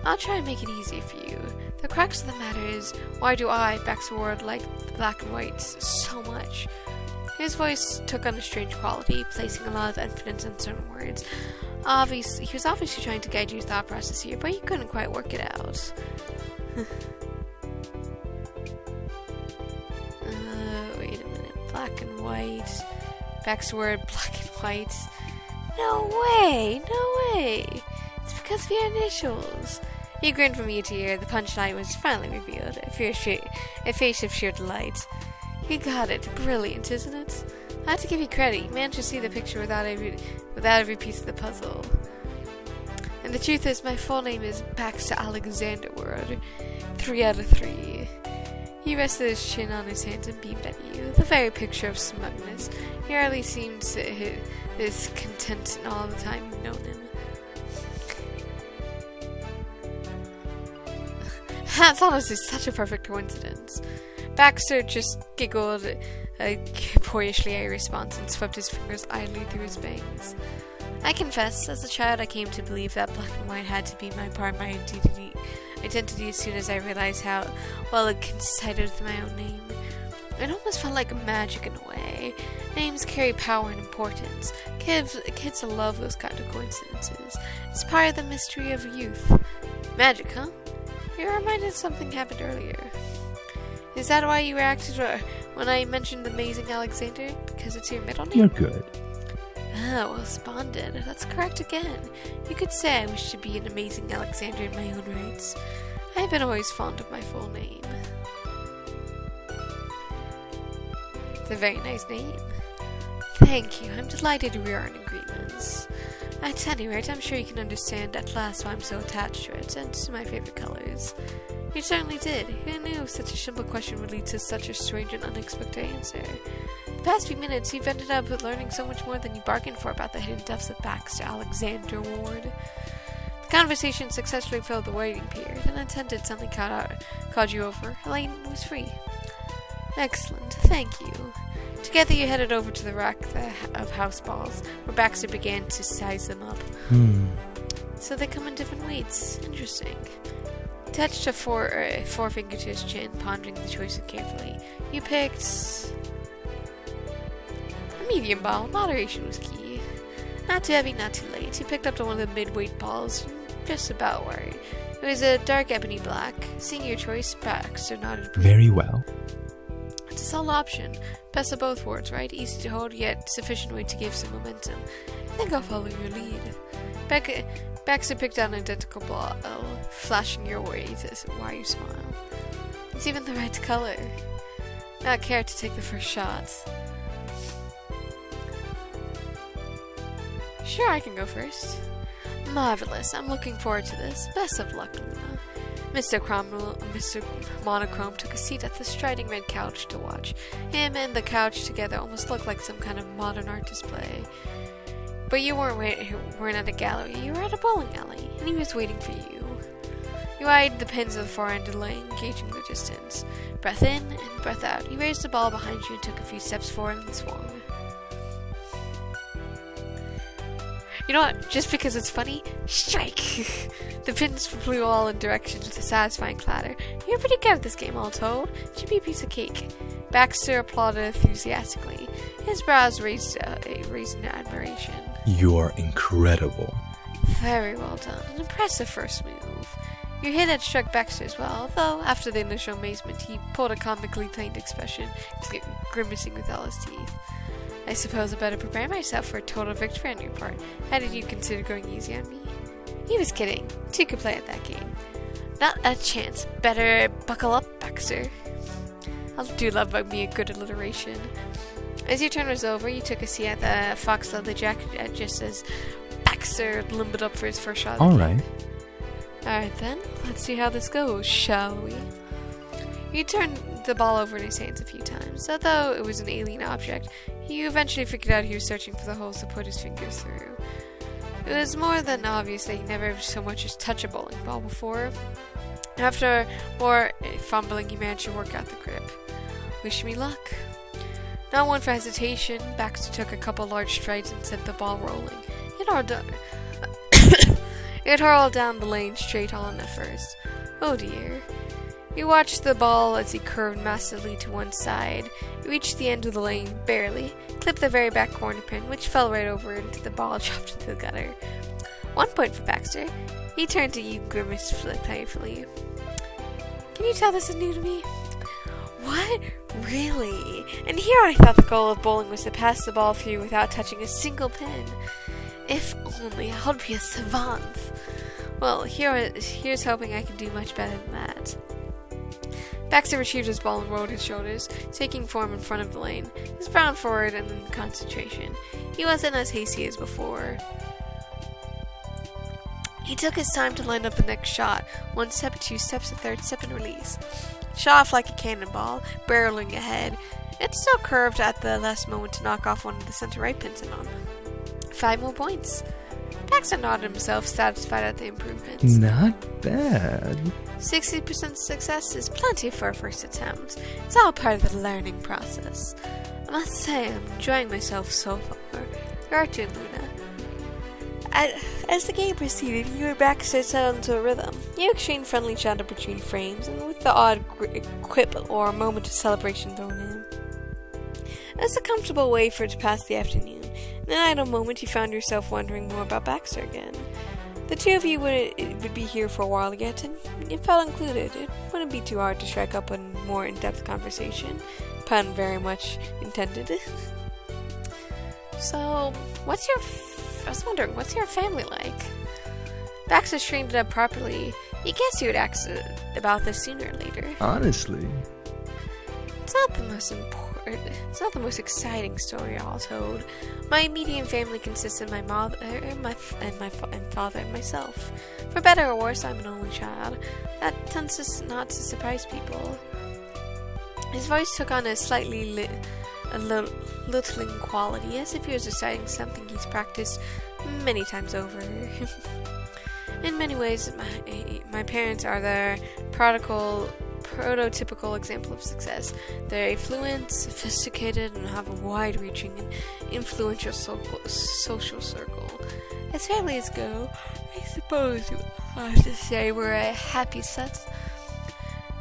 I'll try and make it easy for you. The crux of the matter is, why do I, Baxter Ward, like black and white so much? His voice took on a strange quality, placing a lot of emphasis on certain words. He was obviously trying to guide your thought process here, but he couldn't quite work it out. Wait a minute. Black and white. Baxter Word, black and white. No way! It's because of your initials. He grinned from ear to ear. The punchline was finally revealed. A face of sheer delight. You got it. Brilliant, isn't it? I have to give you credit. You managed to see the picture without every piece of the puzzle. And the truth is, my full name is Baxter Alexander Word. 3 out of 3. He rested his chin on his hand and beamed at you. The very picture of smugness. He hardly seemed his content in all the time you've known him. That's honestly such a perfect coincidence. Baxter just giggled a boyishly a response and swept his fingers idly through his bangs. I confess, as a child I came to believe that black and white had to be my part of my identity as soon as I realized how well it coincided with my own name. It almost felt like magic in a way. Names carry power and importance. Kids love those kind of coincidences. It's part of the mystery of youth. Magic, huh? You're reminded something happened earlier. Is that why you reacted when I mentioned Amazing Alexander? Because it's your middle name? You're good. Ah, well spotted. That's correct again. You could say I wish to be an Amazing Alexander in my own rights. I've been always fond of my full name. It's a very nice name. Thank you. I'm delighted we are in agreements. At any rate, I'm sure you can understand at last why I'm so attached to it, and to my favorite colors. You certainly did. Who knew such a simple question would lead to such a strange and unexpected answer? The past few minutes, you've ended up learning so much more than you bargained for about the hidden depths of Baxter Alexander Ward. The conversation successfully filled the waiting period. An attendant suddenly called you over. Elaine was free. Excellent. Thank you. Together you headed over to the rack of house balls, where Baxter began to size them up. So they come in different weights. Interesting. Touched a forefinger to his chin, pondering the choice carefully. You picked a medium ball. Moderation was key. Not too heavy, not too light. You picked up one of the mid-weight balls, just about right. It was a dark ebony black. Seeing your choice, Baxter nodded. Very well. It's a solid option. Best of both worlds, right? Easy to hold, yet sufficient weight to give some momentum. I think I'll follow your lead. Baxter picked out an identical ball, flashing your way to why you smile. It's even the right color. Not care to take the first shots. Sure, I can go first. Marvelous. I'm looking forward to this. Best of luck, Luna. Mr. Monochrome took a seat at the striding red couch to watch. Him and the couch together almost looked like some kind of modern art display. But you weren't at a gallery, you were at a bowling alley, and he was waiting for you. You eyed the pins of the far end of the lane, gauging the distance. Breath in and breath out. You raised the ball behind you and took a few steps forward and swung. You know what? Just because it's funny, strike! The pins flew all in directions with a satisfying clatter. You're pretty good at this game, all told. Should be a piece of cake. Baxter applauded enthusiastically. His brows raised in admiration. You're incredible. Very well done. An impressive first move. Your hit had struck Baxter as well, though after the initial amazement, he pulled a comically pained expression, grimacing with all his teeth. I suppose I better prepare myself for a total victory on your part. How did you consider going easy on me? He was kidding. Two could play at that game. Not a chance. Better buckle up, Baxter. I do love me a good alliteration. As your turn was over, you took a seat at the fox leather jacket just as Baxter limbered up for his first shot. Alright. Alright then, let's see how this goes, shall we? You turned the ball over in his hands a few times. Although it was an alien object, you eventually figured out he was searching for the holes to put his fingers through. It was more than obvious that he never so much as touched a bowling ball before. After more fumbling, he managed to work out the grip. Wish me luck. Not one for hesitation, Baxter took a couple large strides and sent the ball rolling. It hurled down the lane straight on at first. Oh dear. You watched the ball as he curved massively to one side. It reached the end of the lane, barely, clipped the very back corner pin, which fell right over into the ball, dropped into the gutter. 1 point for Baxter. He turned to you, grimaced playfully. Can you tell this is new to me? What? Really? And here I thought the goal of bowling was to pass the ball through without touching a single pin. If only I would be a savant. Well, here's hoping I can do much better than that. Baxter retrieved his ball and rolled his shoulders, taking form in front of the lane, his brow forward and in concentration. He wasn't as hasty as before. He took his time to line up the next shot, 1 step, 2 steps, a 3rd step, and release. Shot off like a cannonball, barreling ahead. It still curved at the last moment to knock off one of the center right pins and on. 5 more points. Baxter nodded himself, satisfied at the improvements. Not bad. 60% success is plenty for a first attempt. It's all part of the learning process. I must say, I'm enjoying myself so far. Your turn, Luna. As the game proceeded, you and Baxter settled into a rhythm. You exchanged friendly chatter between frames, and with the odd quip or moment of celebration thrown in. as a comfortable way for it to pass the afternoon. In an idle moment, you found yourself wondering more about Baxter again. The two of you would be here for a while yet, and you felt included. It wouldn't be too hard to strike up a more in-depth conversation. Pun very much intended. So, I was wondering, what's your family like? Baxter straightened it up properly. You guess you would ask about this sooner or later. Honestly. It's not the most exciting story all told. My immediate family consists of my mother, my father, and myself. For better or worse, I'm an only child. That tends not to surprise people. His voice took on a slightly littling quality, as if he was reciting something he's practiced many times over. In many ways, my parents are the prototypical example of success. They're affluent, sophisticated, and have a wide-reaching and influential social circle. As families go, I suppose you have to say we're a happy set.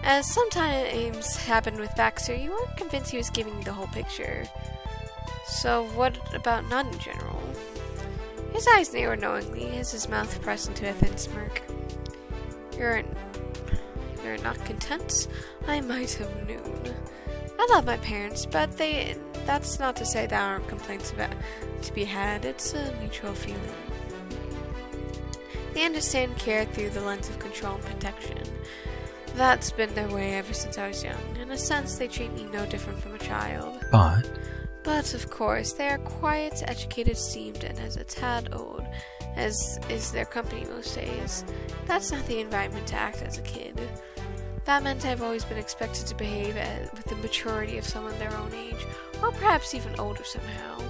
As sometimes happened with Baxter, you weren't convinced he was giving you the whole picture. So what about none in general? His eyes narrowed knowingly as his mouth pressed into a thin smirk. You're not content? I might have known. I love my parents, but that's not to say there aren't complaints about to be had. It's a mutual feeling. They understand care through the lens of control and protection. That's been their way ever since I was young. In a sense, they treat me no different from a child. But, of course, they are quiet, educated, esteemed, and as a tad old, as is their company most days. That's not the environment to act as a kid. That meant I've always been expected to behave with the maturity of someone their own age, or perhaps even older somehow.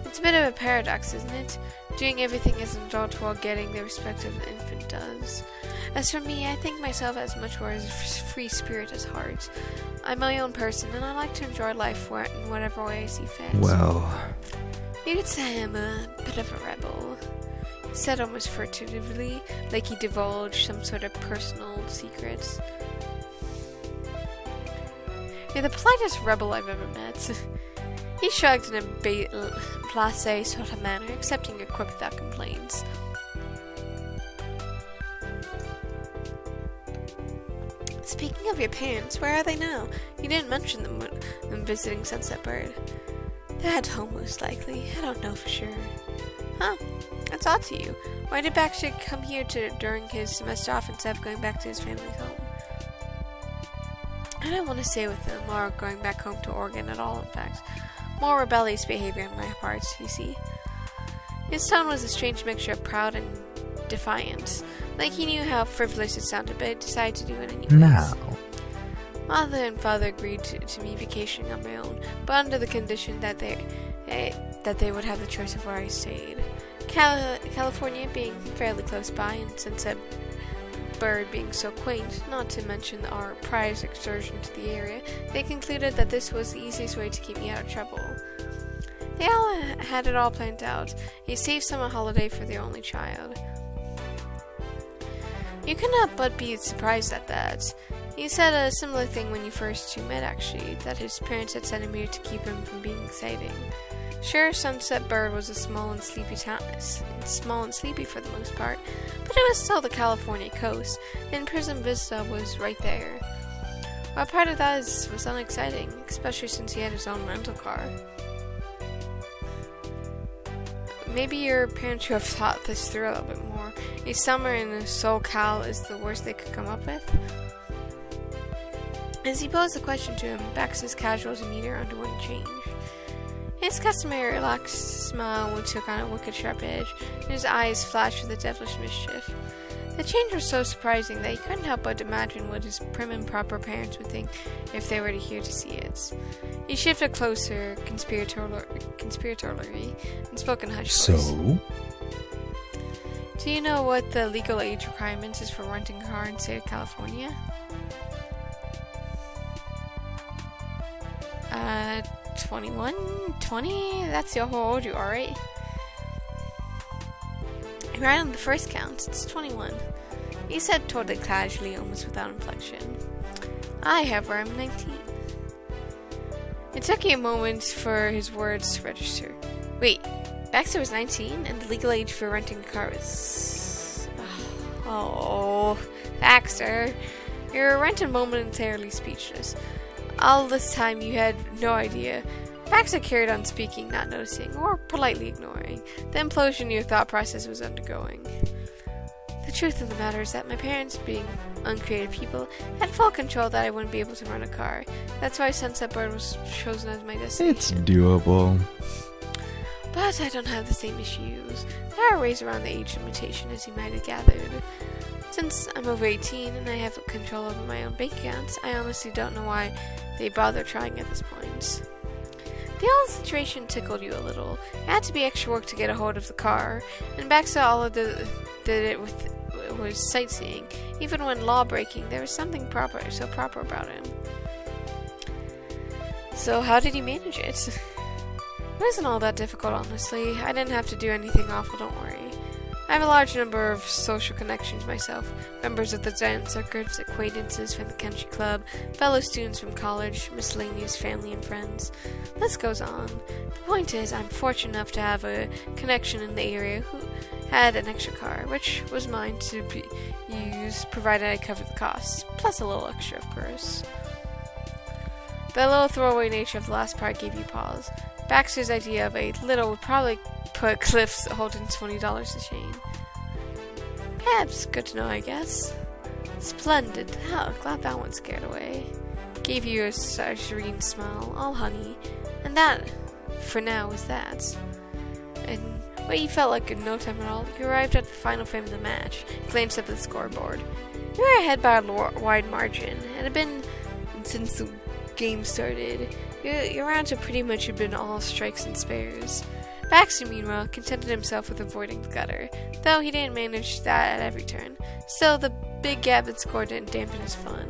It's a bit of a paradox, isn't it? Doing everything as an adult while getting the respect of an infant does. As for me, I think myself as much more as a free spirit as heart. I'm my own person, and I like to enjoy life in whatever way I see fit. Well, You could say I'm a bit of a rebel. He said almost furtively, like he divulged some sort of personal secrets. You're the politest rebel I've ever met. He shrugged in a blasé sort of manner, accepting your quip without complaints. Speaking of your parents, where are they now? You didn't mention them visiting Sunset Bird. They're at home, most likely. I don't know for sure. Huh. That's odd to you. Why did Baxter come here during his semester off instead of going back to his family's home? I don't want to stay with them, or going back home to Oregon at all, in fact. More rebellious behavior on my part, you see. His tone was a strange mixture of proud and defiant. Like he knew how frivolous it sounded, but decided to do it anyways. now. Mother and father agreed to me vacationing on my own, but under the condition that they would have the choice of where I stayed. California being fairly close by, and Sunset Bird being so quaint, not to mention our prior excursion to the area, they concluded that this was the easiest way to keep me out of trouble. They all had it all planned out, a safe summer holiday for their only child. You could not but be surprised at that. He said a similar thing when you first two met, actually, that his parents had sent him here to keep him from being exciting. Sure, Sunset Bird was a small and sleepy for the most part, but it was still the California coast, and Prism Vista was right there. Well, part of that was unexciting, especially since he had his own rental car. Maybe your parents should have thought this through a little bit more. A summer in SoCal is the worst they could come up with. As he posed the question to him, Baxter's casual demeanor underwent change. His customary relaxed smile took on a wicked sharp edge, and his eyes flashed with a devilish mischief. The change was so surprising that he couldn't help but imagine what his prim and proper parents would think if they were to hear to see it. He shifted closer, conspiratorially, and spoke in hushed voice. So? Do you know what the legal age requirement is for renting a car in the state of California? 21? 20? That's how old you are, right? Right on the first count, it's 21. He said totally casually, almost without inflection. I, however, am 19. It took you a moment for his words to register. Wait, Baxter was 19 and the legal age for renting a car was... Oh, Baxter. You're rented momentarily speechless. All this time you had no idea. Baxter carried on speaking, not noticing, or politely ignoring the implosion your thought process was undergoing. The truth of the matter is that my parents, being uncreative people, had full control that I wouldn't be able to run a car. That's why Sunset Bird was chosen as my destination. It's doable. But I don't have the same issues. There are ways around the age limitation, as you might have gathered. Since I'm over 18 and I have control over my own bank accounts, I honestly don't know why they bother trying at this point. The whole situation tickled you a little. It had to be extra work to get a hold of the car, and Baxter all did it with was sightseeing. Even when law-breaking, there was something proper about him. So how did he manage it? It wasn't all that difficult, honestly. I didn't have to do anything awful, don't worry. I have a large number of social connections myself. Members of the dance circuits, acquaintances from the country club, fellow students from college, miscellaneous family and friends. List goes on. The point is, I'm fortunate enough to have a connection in the area who had an extra car, which was mine to be used provided I covered the costs, plus a little extra, of course. The little throwaway nature of the last part gave you pause. Baxter's idea of a little would probably put Cliff's holding $20 a chain. Perhaps good to know, I guess. Splendid. How glad that one scared away. Gave you a serene smile, all honey. And that, for now, was that. And what you felt like in no time at all, you arrived at the final frame of the match, glanced up at the scoreboard. You were ahead by a wide margin. It had been since the game started. Your rounds had pretty much been all strikes and spares. Baxter, meanwhile, contented himself with avoiding the gutter, though he didn't manage that at every turn. Still, the big gap in score didn't dampen his fun.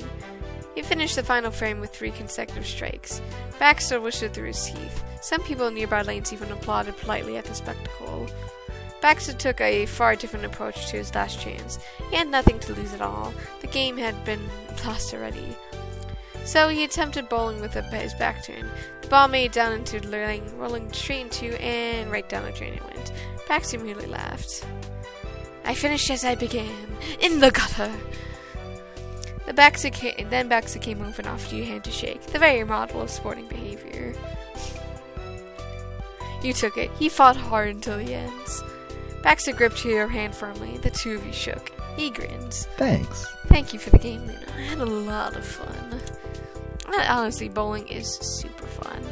He finished the final frame with 3 consecutive strikes. Baxter whistled through his teeth. Some people in nearby lanes even applauded politely at the spectacle. Baxter took a far different approach to his last chance. He had nothing to lose at all. The game had been lost already. So he attempted bowling with his back turn. The ball made down into the lane, rolling straight into and right down the drain it went. Baxter merely laughed. I finished as I began, in the gutter. Then Baxter came over and offered you a hand to shake, the very model of sporting behavior. You took it. He fought hard until the end. Baxter gripped your hand firmly. The two of you shook. He grins. Thanks. Thank you for the game, Luna. I had a lot of fun. Honestly, bowling is super fun.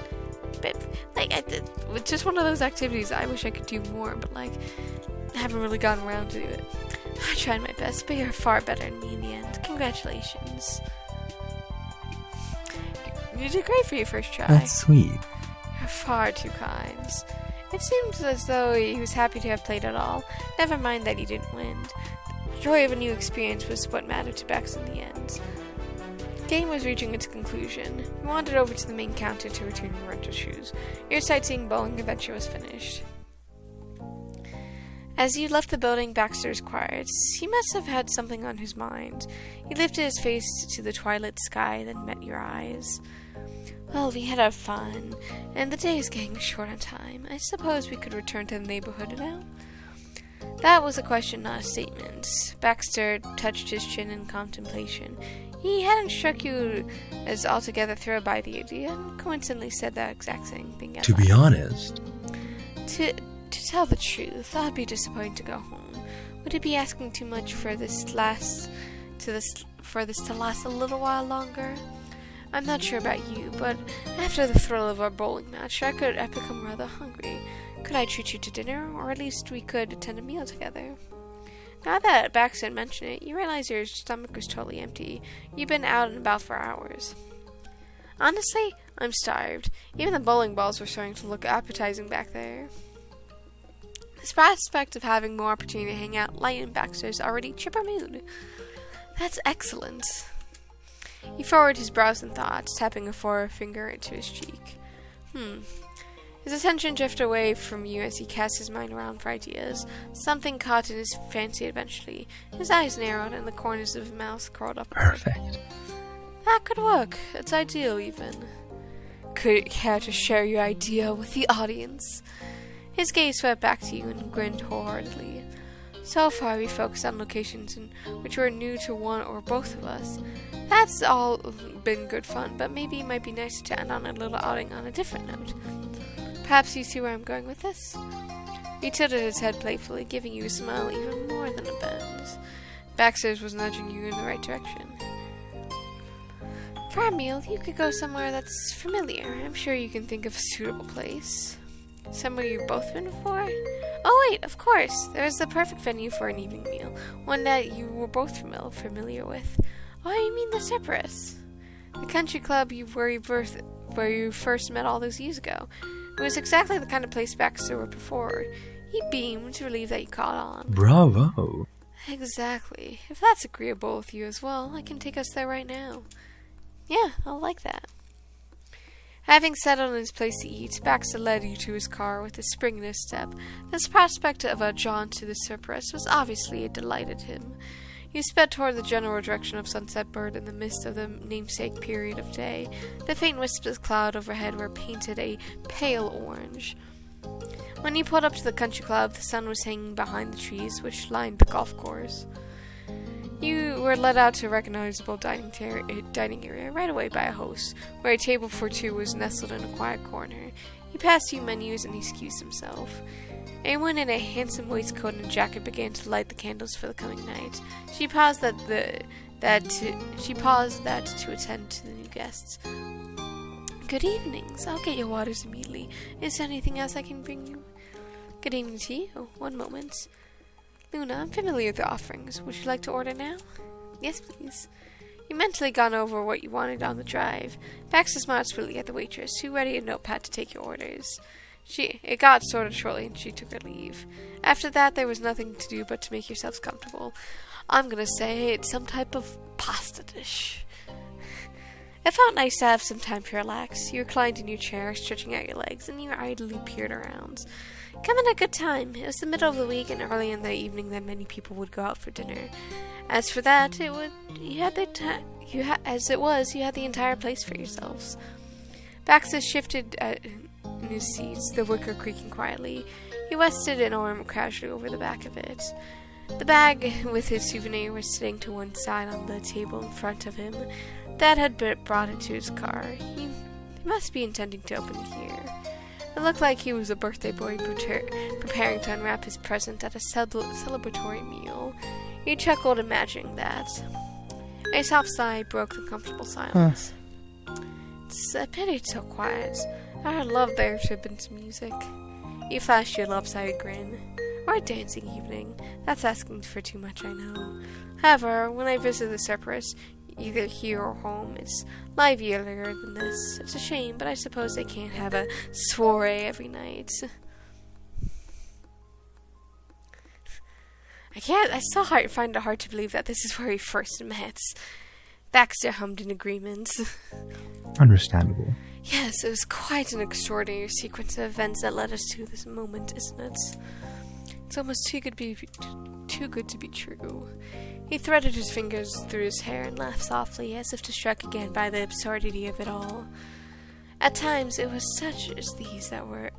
But, it's just one of those activities I wish I could do more, but, I haven't really gotten around to it. I tried my best, but you're far better than me in the end. Congratulations. You did great for your first try. That's sweet. You're far too kind. It seems as though he was happy to have played at all. Never mind that he didn't win. The joy of a new experience was what mattered to Baxter in the end. The game was reaching its conclusion. You wandered over to the main counter to return your rental shoes. Your sightseeing bowling adventure was finished. As you left the building, Baxter was quiet. He must have had something on his mind. He lifted his face to the twilight sky, then met your eyes. Well, we had our fun, and the day is getting short on time. I suppose we could return to the neighborhood now? That was a question, not a statement. Baxter touched his chin in contemplation. He hadn't struck you as altogether thrilled by the idea, and coincidentally said that exact same thing. To be honest. To tell the truth, I'd be disappointed to go home. Would it be asking too much for this to last a little while longer? I'm not sure about you, but after the thrill of our bowling match, I've become rather hungry. Could I treat you to dinner, or at least we could attend a meal together? Now that Baxter mentioned it, you realize your stomach was totally empty. You've been out and about for hours. Honestly, I'm starved. Even the bowling balls were starting to look appetizing back there. This prospect of having more opportunity to hang out lightened Baxter's already chipper mood. That's excellent. He furrowed his brows in thought, tapping a forefinger into his cheek. His attention drifted away from you as he cast his mind around for ideas. Something caught in his fancy eventually. His eyes narrowed and the corners of his mouth curled up. Perfect. That could work. It's ideal, even. could care to share your idea with the audience. His gaze swept back to you and grinned wholeheartedly. So far, we focused on locations which were new to one or both of us. That's all been good fun, but maybe it might be nice to end on a little outing on a different note. Perhaps you see where I'm going with this? He tilted his head playfully, giving you a smile even more than a bend. Baxter was nudging you in the right direction. For a meal, you could go somewhere that's familiar. I'm sure you can think of a suitable place. Somewhere you've both been before? Oh wait, of course. There's the perfect venue for an evening meal. One that you were both familiar with. Oh, you mean the Cypress? The country club where you first met all those years ago. It was exactly the kind of place Baxter would prefer. He beamed, relieved that you caught on. Bravo. Exactly. If that's agreeable with you as well, I can take us there right now. Yeah, I'll like that. Having settled in his place to eat, Baxter led you to his car with a spring in his step. This prospect of a jaunt to the Cypress was obviously a delight to him. You sped toward the general direction of Sunset Bird in the midst of the namesake period of day. The faint wisps of cloud overhead were painted a pale orange. When you pulled up to the country club, the sun was hanging behind the trees which lined the golf course. You were led out to a recognizable dining area right away by a host, where a table for two was nestled in a quiet corner. He passed you menus and excused himself. A woman in a handsome waistcoat and jacket began to light the candles for the coming night. She paused to attend to the new guests. Good evenings. I'll get your waters immediately. Is there anything else I can bring you? Good evening to you. Oh, one moment. Luna, I'm familiar with the offerings. Would you like to order now? Yes, please. You mentally gone over what you wanted on the drive. Baxter smiled sweetly at the waitress, who readied a notepad to take your orders. It got sorted shortly, and she took her leave. After that, there was nothing to do but to make yourselves comfortable. I'm gonna say it's some type of pasta dish. It felt nice to have some time to relax. You reclined in your chair, stretching out your legs, and you idly peered around. Come in a good time. It was the middle of the week and early in the evening that many people would go out for dinner. As for that, you had the entire place for yourselves. Baxter shifted in his seats, the wicker creaking quietly. He rested an arm casually over the back of it. The bag with his souvenir was sitting to one side on the table in front of him. Dad had brought it to his car. He must be intending to open it here. It looked like he was a birthday boy preparing to unwrap his present at a celebratory meal. He chuckled, imagining that. A soft sigh broke the comfortable silence. It's a pity it's so quiet. I would love there to have been some music. You flashed your lopsided grin. Or a dancing evening. That's asking for too much, I know. However, when I visit the Cypress, either here or home, it's livelier than this. It's a shame, but I suppose they can't have a soiree every night. I still find it hard to believe that this is where we first met. Baxter hummed in agreement. Understandable. Yes, it was quite an extraordinary sequence of events that led us to this moment, isn't it? It's almost too good to be true. He threaded his fingers through his hair and laughed softly, as if struck again by the absurdity of it all. At times, it was such as these that were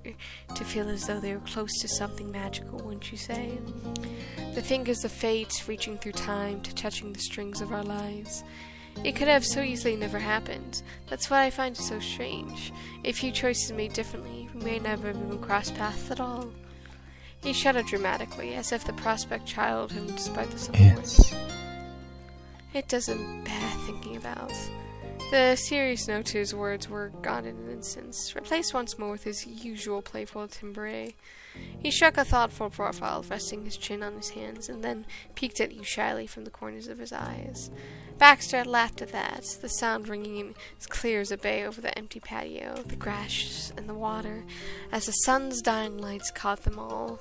to feel as though they were close to something magical, wouldn't you say? The fingers of fate reaching through time to touching the strings of our lives. It could have so easily never happened. That's why I find it so strange. A few choices made differently, we may never have even crossed paths at all. He shuddered dramatically, as if the prospect chilled him despite the support. It doesn't bear thinking about. The serious note to his words were gone in an instant, replaced once more with his usual playful timbre. He struck a thoughtful profile, resting his chin on his hands, and then peeked at you shyly from the corners of his eyes. Baxter laughed at that, the sound ringing as clear as a bay over the empty patio, the grass, and the water, as the sun's dying lights caught them all.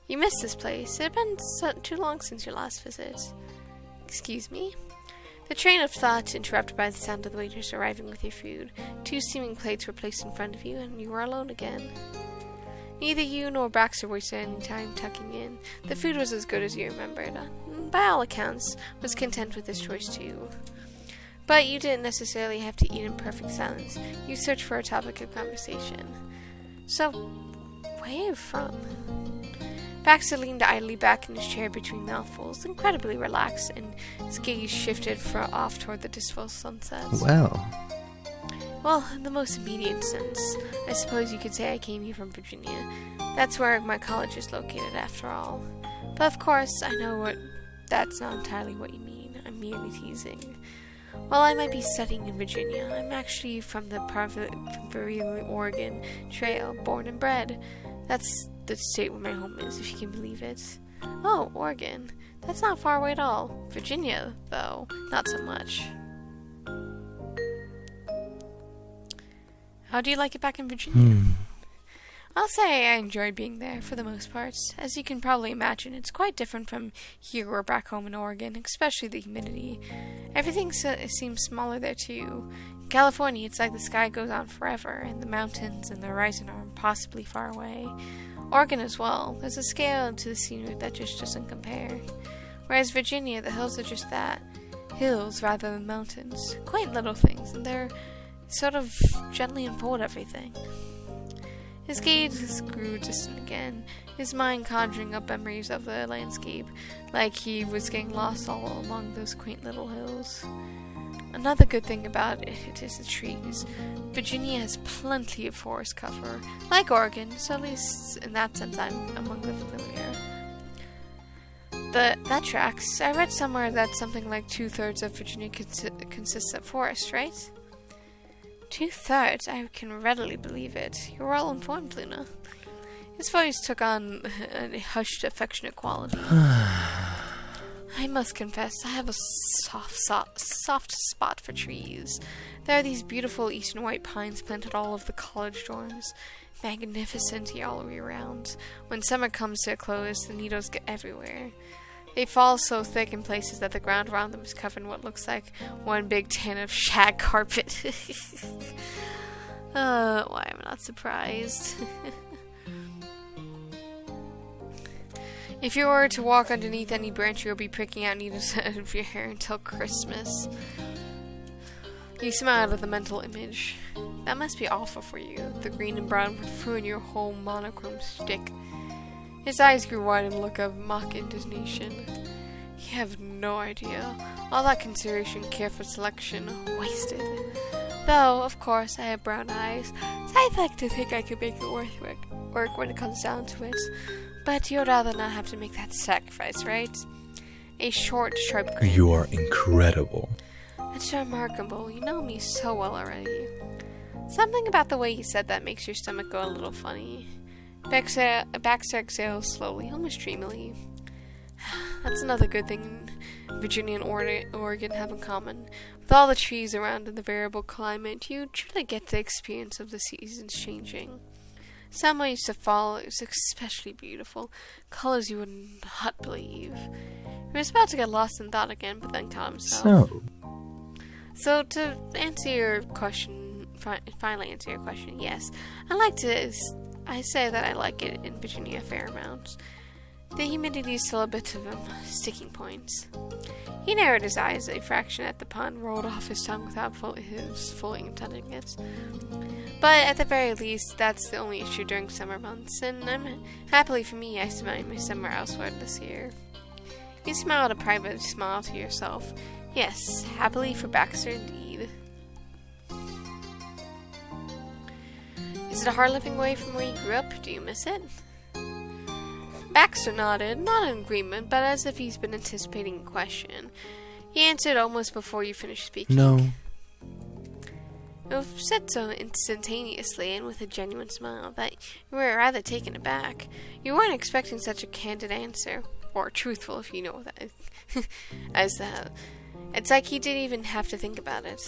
You missed this place. It had been too long since your last visit. Excuse me? The train of thought interrupted by the sound of the waiters arriving with your food. 2 steaming plates were placed in front of you, and you were alone again. Neither you nor Baxter wasted any time tucking in. The food was as good as you remembered, and by all accounts, was content with his choice too. But you didn't necessarily have to eat in perfect silence. You searched for a topic of conversation. So, where are you from? Baxter leaned idly back in his chair between mouthfuls, incredibly relaxed, and his gaze shifted off toward the dismal sunset. Well, in the most immediate sense, I suppose you could say I came here from Virginia. That's where my college is located, after all. But of course, I know that's not entirely what you mean. I'm merely teasing. While I might be studying in Virginia, I'm actually from the Prairie, Oregon Trail, born and bred. That's the state where my home is, if you can believe it. Oh, Oregon. That's not far away at all. Virginia, though, not so much. How do you like it back in Virginia? I'll say I enjoyed being there for the most part. As you can probably imagine, it's quite different from here or back home in Oregon, especially the humidity. Everything seems smaller there too. In California, it's like the sky goes on forever, and the mountains and the horizon are impossibly far away. Oregon as well. There's a scale to the scenery that just doesn't compare. Whereas Virginia, the hills are just that. Hills rather than mountains. Quaint little things, and they're sort of gently unfold everything. His gaze grew distant again, his mind conjuring up memories of the landscape, like he was getting lost all along those quaint little hills. Another good thing about it is the trees. Virginia has plenty of forest cover, like Oregon, so at least in that sense I'm among the familiar. That tracks. I read somewhere that something like 2/3 of Virginia consists of forest, right? 2/3? I can readily believe it. You're well informed, Luna. His voice took on a hushed, affectionate quality. I must confess, I have a soft spot for trees. There are these beautiful eastern white pines planted all over the college dorms. Magnificent here all year round. When summer comes to a close, the needles get everywhere. They fall so thick in places that the ground around them is covered in what looks like one big tan of shag carpet. Why am I not surprised? If you were to walk underneath any branch, you'll be pricking out needles out of your hair until Christmas. You smiled at the mental image. That must be awful for you. The green and brown would ruin your whole monochrome shtick. His eyes grew wide in a look of mock indignation. You have no idea. All that consideration, careful selection, wasted. Though, of course, I have brown eyes, so I'd like to think I could make it work when it comes down to it. But you'd rather not have to make that sacrifice, right? A short, sharp grin. You are incredible. That's remarkable. You know me so well already. Something about the way you said that makes your stomach go a little funny. Baxter exhaled slowly, almost dreamily. That's another good thing Virginia and Oregon have in common. With all the trees around and the variable climate, you truly get the experience of the seasons changing. Summer used to fall, it was especially beautiful. Colors you would not believe. He was about to get lost in thought again, but then caught himself. So to answer your question, finally answer your question, yes. I say that I like it in Virginia a fair amount. The humidity is still a bit of a sticking point. He narrowed his eyes a fraction at the pun, rolled off his tongue without fully intending it. But at the very least, that's the only issue during summer months, and happily for me, I spent my summer elsewhere this year. You smiled a private smile to yourself. Yes, happily for Baxter indeed. Is it a hard living away from where you grew up? Do you miss it? Baxter nodded, not in agreement, but as if he's been anticipating a question. He answered almost before you finished speaking. No. It was said so instantaneously and with a genuine smile that you were rather taken aback. You weren't expecting such a candid answer, or truthful if you know that, as that. It's like he didn't even have to think about it.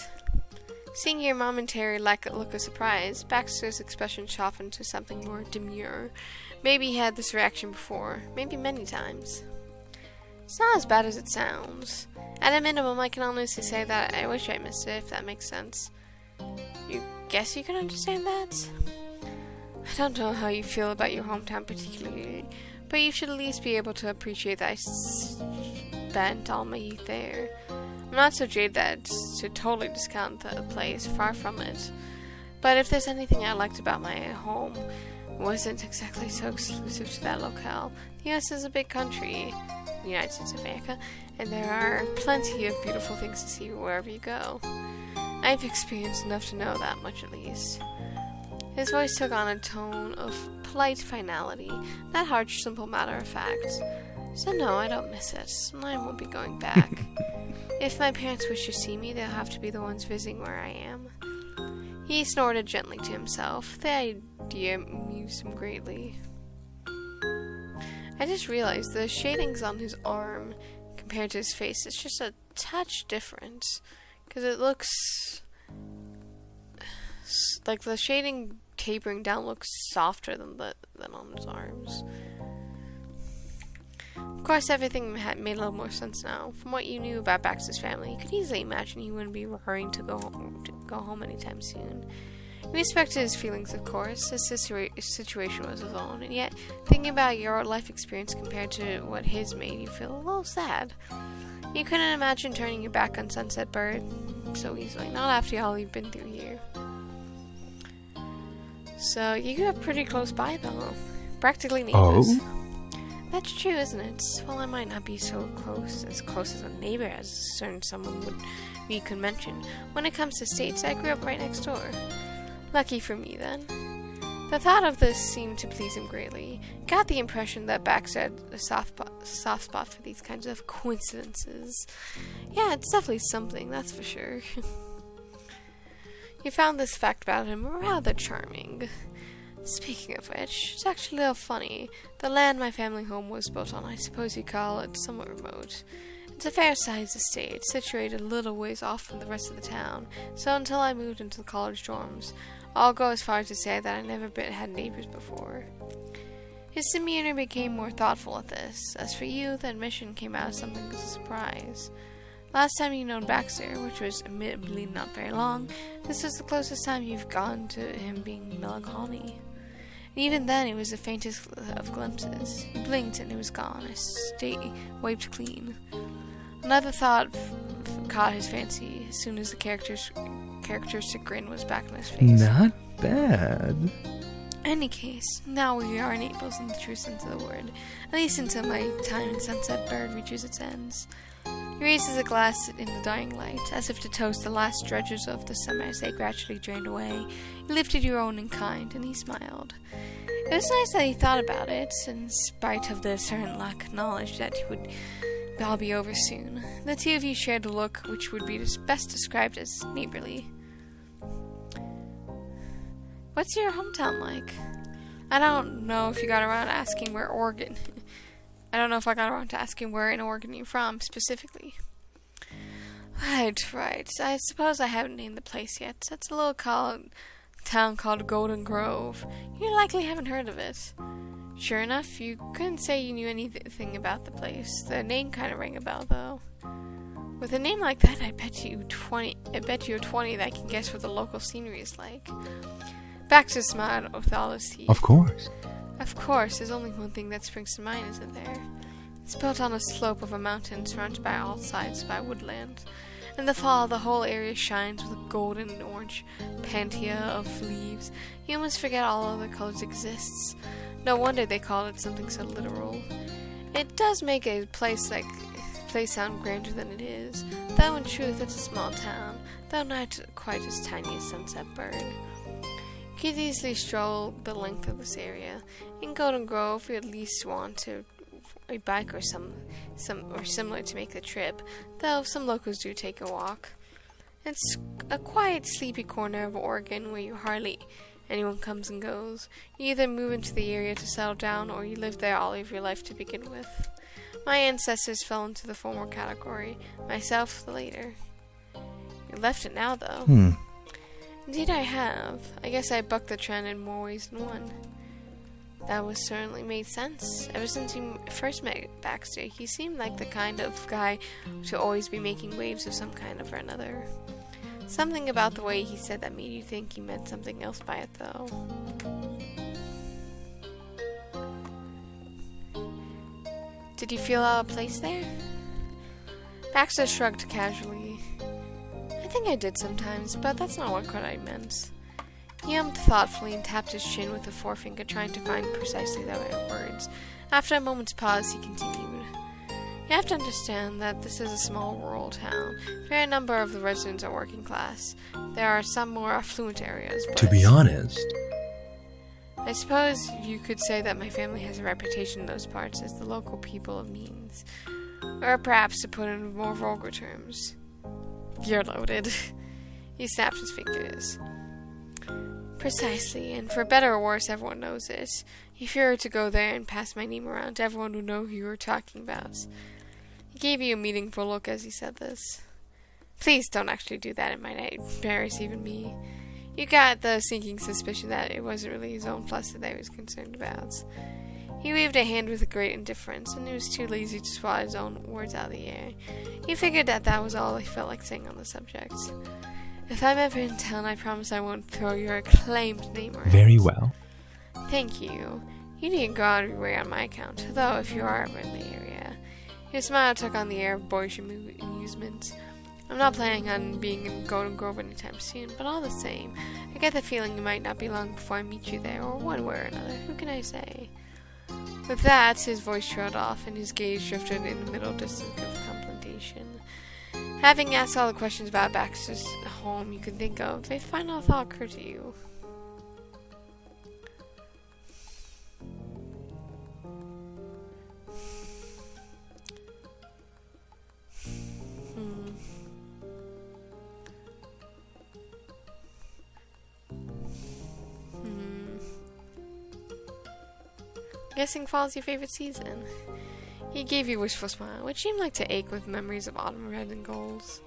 Seeing your momentary look of surprise, Baxter's expression softened to something more demure. Maybe he had this reaction before, maybe many times. It's not as bad as it sounds. At a minimum, I can honestly say that I wish I missed it, if that makes sense. You guess you can understand that? I don't know how you feel about your hometown particularly, but you should at least be able to appreciate that I spent all my youth there. I'm not so jaded that to totally discount the place, far from it. But if there's anything I liked about my home, it wasn't exactly so exclusive to that locale. The US is a big country, the United States of America, and there are plenty of beautiful things to see wherever you go. I've experienced enough to know that much at least. His voice took on a tone of polite finality, that harsh, simple matter of fact. So no, I don't miss it, and I won't be going back. If my parents wish to see me, they'll have to be the ones visiting where I am. He snorted gently to himself. The idea amused him greatly. I just realized the shadings on his arm compared to his face is just a touch different. Because it looks like the shading tapering down looks softer than on his arms. Of course, everything made a little more sense now. From what you knew about Baxter's family, you could easily imagine he wouldn't be hurrying to go home anytime soon. You respected his feelings, of course. His situation was his own, and yet, thinking about your life experience compared to what his made you feel a little sad. You couldn't imagine turning your back on Sunset Bird so easily, not after all you've been through here. So, you grew up pretty close by, though. Practically neighbors. Oh? That's true, isn't it? Well, I might not be so close as a neighbor as someone we could mention. When it comes to states, I grew up right next door. Lucky for me, then. The thought of this seemed to please him greatly. Got the impression that Baxter had a soft spot for these kinds of coincidences. Yeah, it's definitely something, that's for sure. You found this fact about him rather charming. Speaking of which, it's actually a little funny. The land my family home was built on, I suppose you'd call it somewhat remote. It's a fair-sized estate, situated a little ways off from the rest of the town, so until I moved into the college dorms, I'll go as far as to say that I never had neighbors before. His demeanor became more thoughtful at this. As for you, the admission came out as something of a surprise. Last time you known Baxter, which was admittedly not very long, this was the closest time you've gone to him being melancholy. And even then, it was the faintest of glimpses. He blinked and it was gone, a state wiped clean. Another thought caught his fancy as soon as the characteristic grin was back on his face. Not bad. Any case, now we are neighbors in the true sense of the word, at least until my time in Sunset Bird reaches its ends. He raises a glass in the dying light, as if to toast the last dredges of the summer as they gradually drained away. You lifted your own in kind, and he smiled. It was nice that he thought about it, in spite of the certain lack of knowledge that it would all be over soon. The two of you shared a look which would be best described as neighborly. What's your hometown like? I don't know if you got around to asking where Oregon... I don't know if I got around to asking where in Oregon you're from, specifically. Right. I suppose I haven't named the place yet. It's a little town called Golden Grove. You likely haven't heard of it. Sure enough, you couldn't say you knew anything about the place. The name kind of rang a bell, though. With a name like that, I bet you're 20 that can guess what the local scenery is like. Baxter smiled with all his teeth. Of course. Of course, there's only one thing that springs to mind, isn't there? It's built on a slope of a mountain surrounded by all sides by woodland. In the fall, the whole area shines with a golden and orange pantia of leaves. You almost forget all other colors exists. No wonder they call it something so literal. It does make a place sound grander than it is, though in truth it's a small town, though not quite as tiny as Sunset Bird. You could easily stroll the length of this area. In Golden Grove, you at least want a bike or some similar to make the trip, though some locals do take a walk. It's a quiet, sleepy corner of Oregon where hardly anyone comes and goes. You either move into the area to settle down, or you live there all of your life to begin with. My ancestors fell into the former category, myself the later. You left it now, though. Indeed I have. I guess I bucked the trend in more ways than one. That was certainly made sense. Ever since you first met Baxter, he seemed like the kind of guy to always be making waves of some kind or another. Something about the way he said that made you think he meant something else by it, though. Did you feel out of place there? Baxter shrugged casually. I think I did sometimes, but that's not what I meant. He hummed thoughtfully and tapped his chin with a forefinger, trying to find precisely the right words. After a moment's pause, he continued. You have to understand that this is a small rural town. A fair number of the residents are working class. There are some more affluent areas, but... To be honest, I suppose you could say that my family has a reputation in those parts as the local people of means. Or perhaps to put it in more vulgar terms. You're loaded. He snapped his fingers. Precisely, and for better or worse, everyone knows it. If you were to go there and pass my name around, everyone would know who you were talking about. He gave you a meaningful look as he said this. Please don't actually do that, it might embarrass even me. You got the sinking suspicion that it wasn't really his own plus that I was concerned about. He waved a hand with a great indifference, and he was too lazy to swat his own words out of the air. He figured that was all he felt like saying on the subject. If I'm ever in town, I promise I won't throw your acclaimed name around. very well. Thank you. You needn't go out of your way on my account, though if you are ever in the area. His smile took on the air of boyish amusement. I'm not planning on being in Golden Grove anytime soon, but all the same, I get the feeling it might not be long before I meet you there, or one way or another. Who can I say? With that, his voice trailed off, and his gaze drifted in the middle distance of contemplation. Having asked all the questions about Baxter's home you could think of, a final thought occurred to you. Guessing fall's your favorite season. He gave you a wistful smile, which seemed like to ache with memories of autumn red and golds.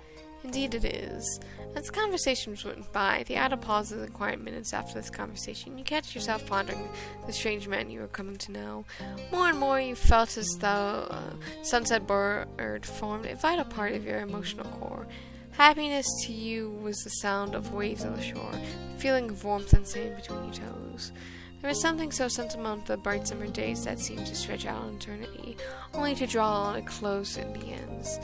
Indeed it is. As conversations went by, the idle pauses and quiet minutes after this conversation, you catch yourself pondering the strange man you were coming to know. More and more you felt as though sunset bird formed a vital part of your emotional core. Happiness to you was the sound of waves on the shore, the feeling of warmth and sand between your toes. There was something so sentimental to the bright summer days that seemed to stretch out on eternity, only to draw on a close in the ends.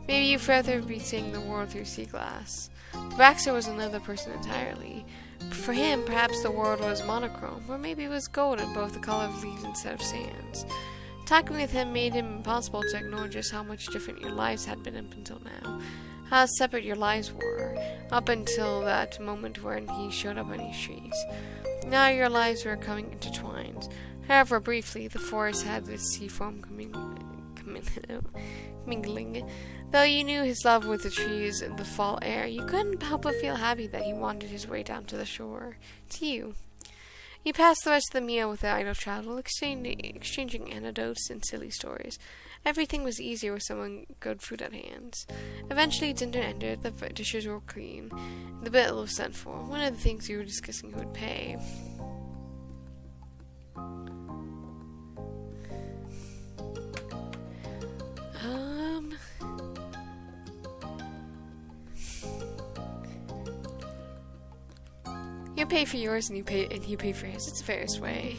Maybe you'd rather be seeing the world through sea glass. Baxter was another person entirely. For him, perhaps the world was monochrome, or maybe it was golden, both the color of leaves instead of sands. Talking with him made him impossible to ignore just how much different your lives had been up until now. How separate your lives were, up until that moment when he showed up on your streets. Now your lives were coming intertwined. However briefly, the forest had the sea foam mingling. Though you knew his love with the trees and the fall air, you couldn't help but feel happy that he wandered his way down to the shore. To you. You passed the rest of the meal with the idle traveler, exchanging anecdotes and silly stories. Everything was easier with someone good food at hand. Eventually dinner ended, the dishes were clean, the bill was sent for. One of the things you were discussing who would pay. You pay for yours and you pay for his. It's the fairest way.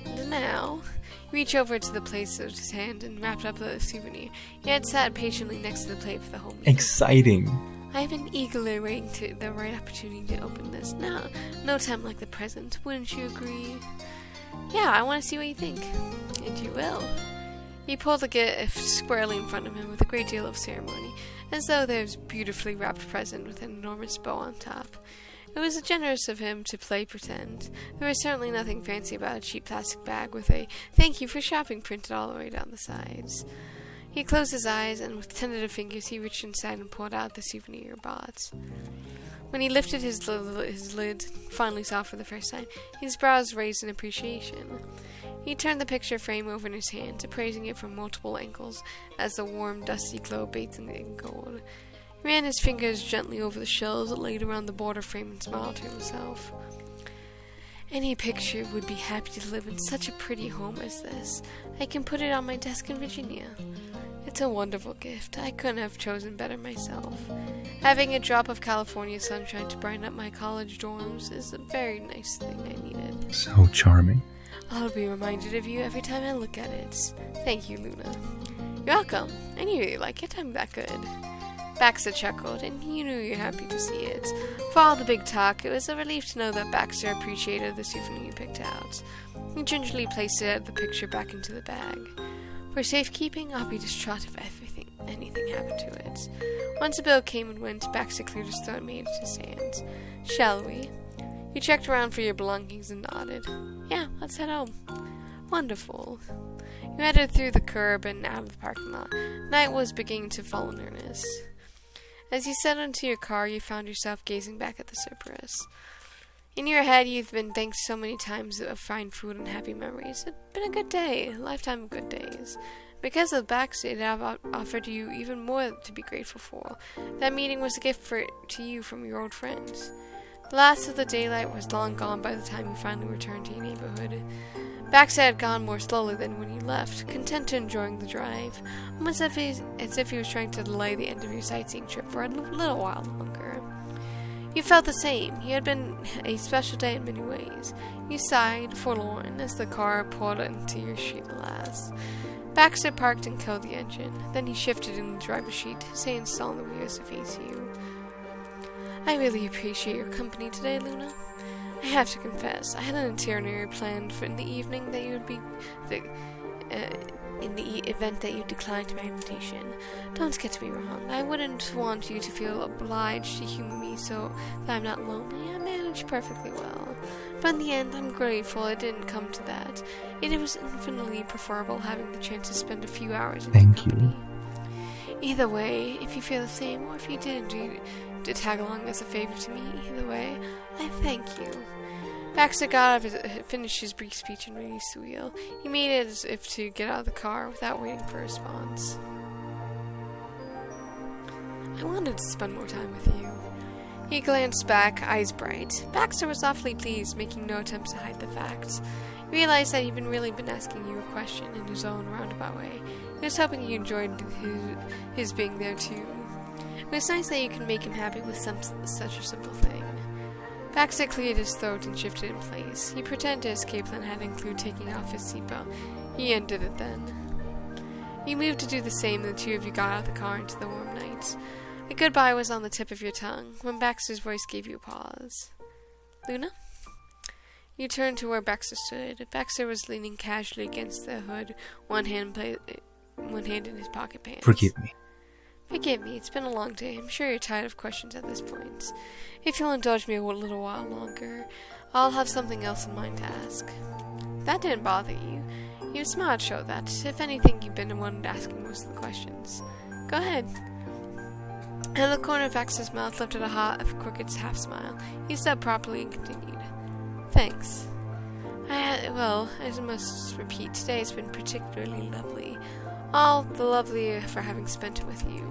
And now, you reach over to the place of his hand and wrapped up the souvenir. He had sat patiently next to the plate for the whole meal. Exciting. I've been eagerly waiting to the right opportunity to open this. Now, no time like the present. Wouldn't you agree? Yeah, I want to see what you think. And you will. He pulled the gift squarely in front of him with a great deal of ceremony, as though there was a beautifully wrapped present with an enormous bow on top. It was generous of him to play pretend. There was certainly nothing fancy about a cheap plastic bag with a "Thank you for shopping" printed all the way down the sides. He closed his eyes, and with tentative fingers he reached inside and pulled out the souvenir box. When he lifted his lid, finally saw for the first time, his brows raised in appreciation. He turned the picture frame over in his hand, appraising it from multiple angles as the warm, dusty glow bathed in gold. He ran his fingers gently over the shells laid around the border frame and smiled to himself. Any picture would be happy to live in such a pretty home as this. I can put it on my desk in Virginia. It's a wonderful gift. I couldn't have chosen better myself. Having a drop of California sunshine to brighten up my college dorms is a very nice thing I needed. So charming. I'll be reminded of you every time I look at it. Thank you, Luna. You're welcome. I knew you'd like it. I'm that good. Baxter chuckled, and you knew you were happy to see it. For all the big talk, it was a relief to know that Baxter appreciated the souvenir you picked out. He gingerly placed the picture back into the bag. For safekeeping, I'll be distraught if anything happened to it. Once the bill came and went, Baxter cleared his throat and made it to stand. Shall we? He checked around for your belongings and nodded. Yeah, let's head home. Wonderful. You headed through the curb and out of the parking lot. Night was beginning to fall in earnest. As you settled into your car, you found yourself gazing back at the cypress. In your head, you've been thanked so many times of fine food and happy memories. It's been a good day, a lifetime of good days. Because of Baxter, it offered you even more to be grateful for. That meeting was a gift to you from your old friends. The last of the daylight was long gone by the time you finally returned to your neighborhood. Baxter had gone more slowly than when you left, content to enjoying the drive, almost as if he was trying to delay the end of your sightseeing trip for a little while longer. You felt the same. It had been a special day in many ways. You sighed, forlorn, as the car pulled into your street at last. Baxter parked and killed the engine. Then he shifted in the driver's seat, his hands still on the wheels to face you. I really appreciate your company today, Luna. I have to confess, I had an itinerary planned for in the evening that you would be in the event that you declined my invitation. Don't get me wrong, I wouldn't want you to feel obliged to humor me so that I'm not lonely. I managed perfectly well. But in the end, I'm grateful it didn't come to that. It was infinitely preferable having the chance to spend a few hours in your company. Either way, if you feel the same, or if you did indeed to tag along as a favor to me, either way, I thank you. Baxter got up, finished his brief speech, and released the wheel. He made it as if to get out of the car without waiting for a response. I wanted to spend more time with you. He glanced back, eyes bright. Baxter was awfully pleased, making no attempts to hide the facts. He realized that he'd really been asking you a question in his own roundabout way. He was hoping you enjoyed his being there too. It was nice that you could make him happy with such a simple thing. Baxter cleared his throat and shifted in place. He pretended his escape plan had included taking off his seatbelt. He undid it then. You moved to do the same, and the two of you got out of the car into the warm night. A goodbye was on the tip of your tongue when Baxter's voice gave you a pause. Luna? You turned to where Baxter stood. Baxter was leaning casually against the hood, one hand in his pocket pants. Forgive me. Forgive me, it's been a long day. I'm sure you're tired of questions at this point. If you'll indulge me a little while longer, I'll have something else in mind to ask. That didn't bother you. Your smile showed that. If anything, you've been the one asking most of the questions. Go ahead. And the corner of Baxter's mouth lifted a crooked half-smile. He stood properly and continued. Thanks. As I must repeat, today has been particularly lovely. All the lovelier for having spent it with you.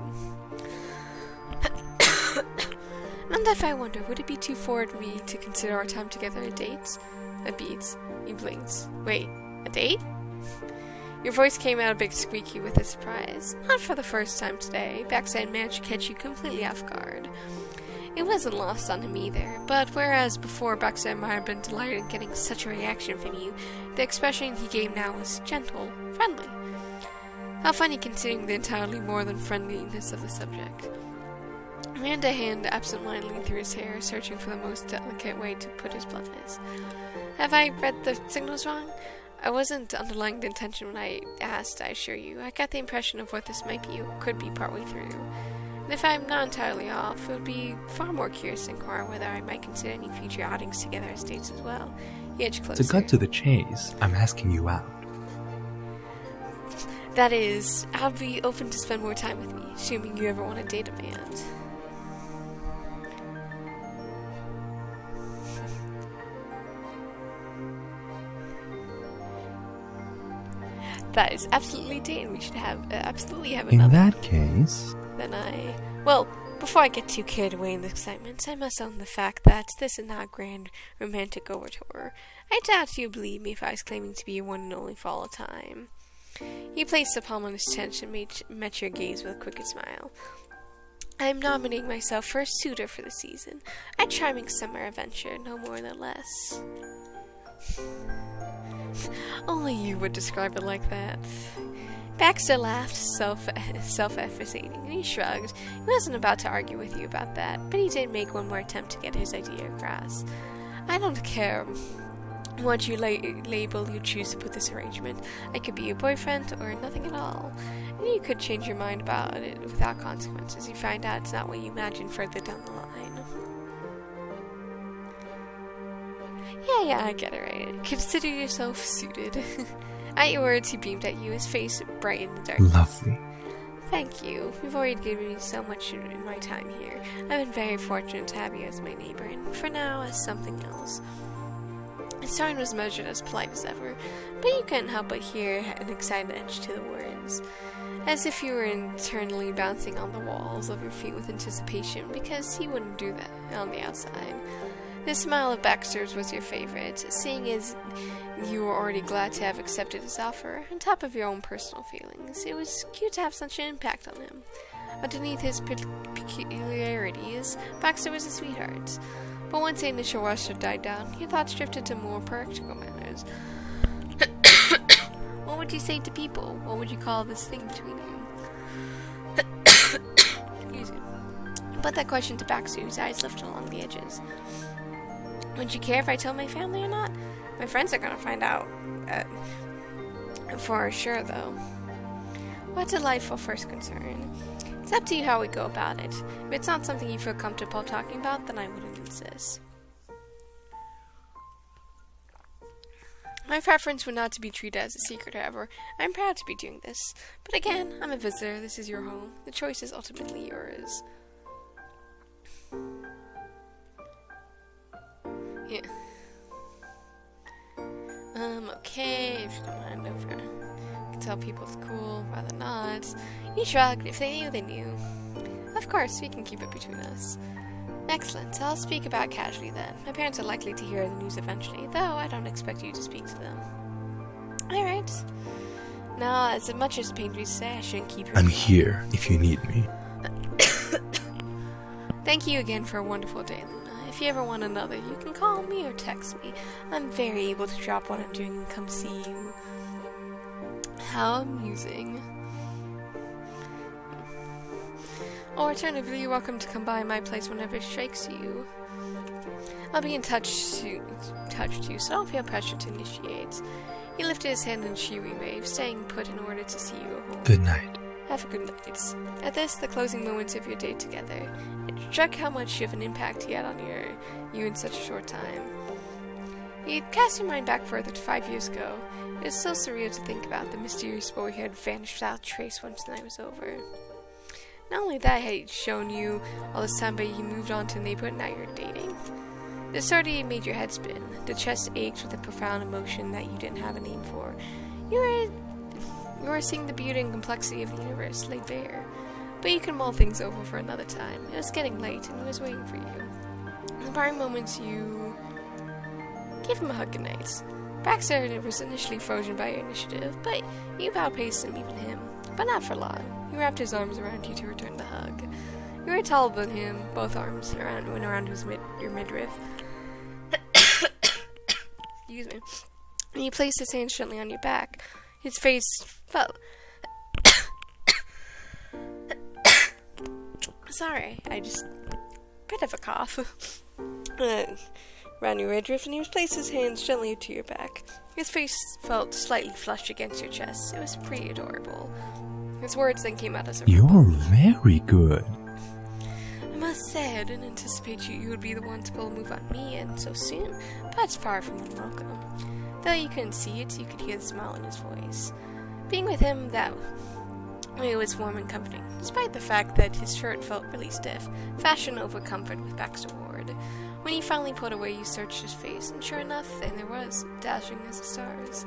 And if I wonder, would it be too forward of me to consider our time together a date? A beat. You blinked. Wait, a date? Your voice came out a bit squeaky with a surprise. Not for the first time today. Baxter managed to catch you completely off guard. It wasn't lost on him either, but whereas before Baxter might have been delighted in getting such a reaction from you, the expression he gave now was gentle, friendly. How funny considering the entirely more than friendliness of the subject. He ran a hand absent-mindedly through his hair, searching for the most delicate way to put his bluntness. Have I read the signals wrong? I wasn't underlying the intention when I asked, I assure you. I got the impression of what this might be or could be partway through. And if I'm not entirely off, it would be far more curious to inquire whether I might consider any future outings together as dates as well. He edged closer. To cut to the chase, I'm asking you out. That is, I'll be open to spend more time with me, assuming you ever want to date a man. That is absolutely date, and we should absolutely have another. In that case... Before I get too carried away in the excitement, I must own the fact that this is not a grand romantic overture. I doubt you'd believe me if I was claiming to be your one and only for all time. He placed a palm on his chest and met your gaze with a crooked smile. I am nominating myself for a suitor for the season. A charming summer adventure, no more nor less. Only you would describe it like that. Baxter laughed, self-effacating, and he shrugged. He wasn't about to argue with you about that, but he did make one more attempt to get his idea across. I don't care what label you choose to put this arrangement. I could be your boyfriend or nothing at all. And you could change your mind about it without consequences. You find out it's not what you imagined further down the line. Yeah, I get it right. Consider yourself suited. At your words, he beamed at you, his face bright in the darkness. Lovely. Thank you. You've already given me so much in my time here. I've been very fortunate to have you as my neighbor, and for now, as something else. His tone was measured as polite as ever, but you couldn't help but hear an excited edge to the words, as if you were internally bouncing on the walls of your feet with anticipation, because he wouldn't do that on the outside. The smile of Baxter's was your favorite, seeing as you were already glad to have accepted his offer, on top of your own personal feelings. It was cute to have such an impact on him. Underneath his peculiarities, Baxter was a sweetheart. But once the initial rush had died down, your thoughts drifted to more practical matters. What would you say to people? What would you call this thing between you? Excuse me. Put that question to Baxter, whose eyes lifted along the edges. Would you care if I told my family or not? My friends are going to find out. For sure, though. What a delightful first concern. It's up to you how we go about it. If it's not something you feel comfortable talking about, then I wouldn't insist. My preference would not to be treated as a secret, however. I'm proud to be doing this. But again, I'm a visitor. This is your home. The choice is ultimately yours. Yeah. Okay, if you don't mind, over. I can tell people it's cool, rather not. You shrugged. If they knew, they knew. Of course, we can keep it between us. Excellent. I'll speak about casually then. My parents are likely to hear the news eventually, though I don't expect you to speak to them. Alright. Now, as much as it pains me to say, I shouldn't keep you. I'm here if you need me. Thank you again for a wonderful day, Luna. If you ever want another, you can call me or text me. I'm very able to drop what I'm doing and come see you. How amusing. Or alternatively, you're welcome to come by my place whenever it strikes you. I'll be in touch too, so don't feel pressure to initiate. He lifted his hand in a cheery wave, staying put in order to see you home. Good night. Have a good night. At this, the closing moments of your day together, it struck how much of an impact he had on you in such a short time. You cast your mind back further to 5 years ago. It is so surreal to think about the mysterious boy who had vanished without trace once the night was over. Not only that had he shown you all this time, but he moved on to the neighborhood and now you're dating. The story made your head spin. The chest ached with a profound emotion that you didn't have a name for. You were seeing the beauty and complexity of the universe laid bare. But you can mull things over for another time. It was getting late, and he was waiting for you. In the parting moments, you gave him a hug goodnight. Baxter was initially frozen by your initiative, but you outpaced him, even him. But not for long. He wrapped his arms around you to return the hug. You were taller than him, both arms went around your midriff. Excuse me. And he placed his hands gently on your back. His face fell. Sorry, I just... bit of a cough. Around your midriff, and he placed his hands gently to your back. His face felt slightly flushed against your chest. It was pretty adorable. His words then came out as a... You're very good. I must say, I didn't anticipate you would be the one to pull a move on me, and so soon, but it's far from unwelcome. Though you couldn't see it, you could hear the smile in his voice. Being with him, that way was warm and comforting, despite the fact that his shirt felt really stiff. Fashion over comfort with Baxter Ward. When he finally pulled away, you searched his face, and sure enough, there it was, dashing as the stars.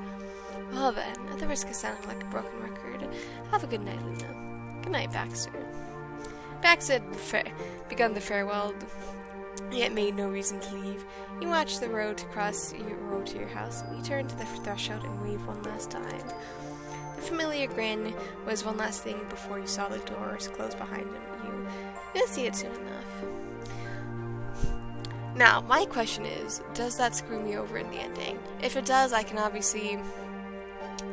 Well then, at the risk of sounding like a broken record, have a good night, Luna. Good night, Baxter. Baxter had begun the farewell, yet made no reason to leave. You watched the road to cross your road to your house, and you turned to the threshold and waved one last time. The familiar grin was one last thing before you saw the doors close behind you. You'll see it soon enough. Now, my question is, does that screw me over in the ending? If it does, I can obviously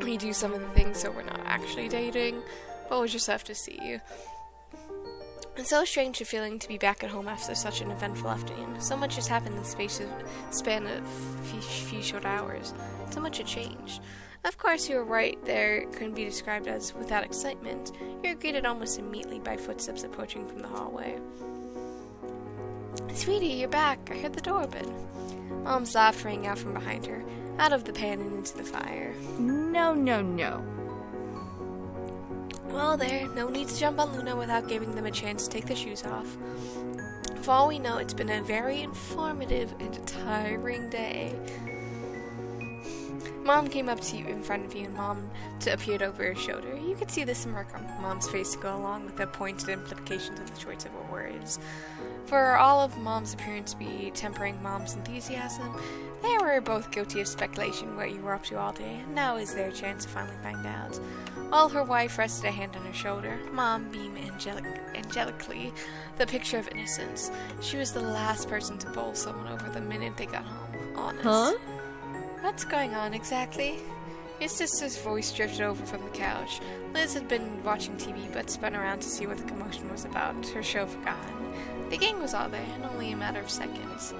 we do some of the things so we're not actually dating, but we'll just have to see. It's so strange a feeling to be back at home after such an eventful afternoon. So much has happened in the span of few short hours. So much had changed. Of course, you were right. There couldn't be described as without excitement. You were greeted almost immediately by footsteps approaching from the hallway. Sweetie, you're back. I heard the door open. Mom's laugh rang out from behind her, out of the pan and into the fire. No. Well, there, no need to jump on Luna without giving them a chance to take their shoes off. For all we know, it's been a very informative and tiring day. Mom came up to you in front of you, and Mom appeared over her shoulder. You could see the smirk on Mom's face go along with the pointed implications of the choice of her words. For all of Mom's appearance to be tempering Mom's enthusiasm, they were both guilty of speculation what you were up to all day, and now is their chance to finally find out. While her wife rested a hand on her shoulder, Mom beamed angelically, the picture of innocence. She was the last person to bowl someone over the minute they got home. Honest. Huh? What's going on exactly? Your sister's voice drifted over from the couch. Liz had been watching TV but spun around to see what the commotion was about, her show forgotten. The gang was all there in only a matter of seconds.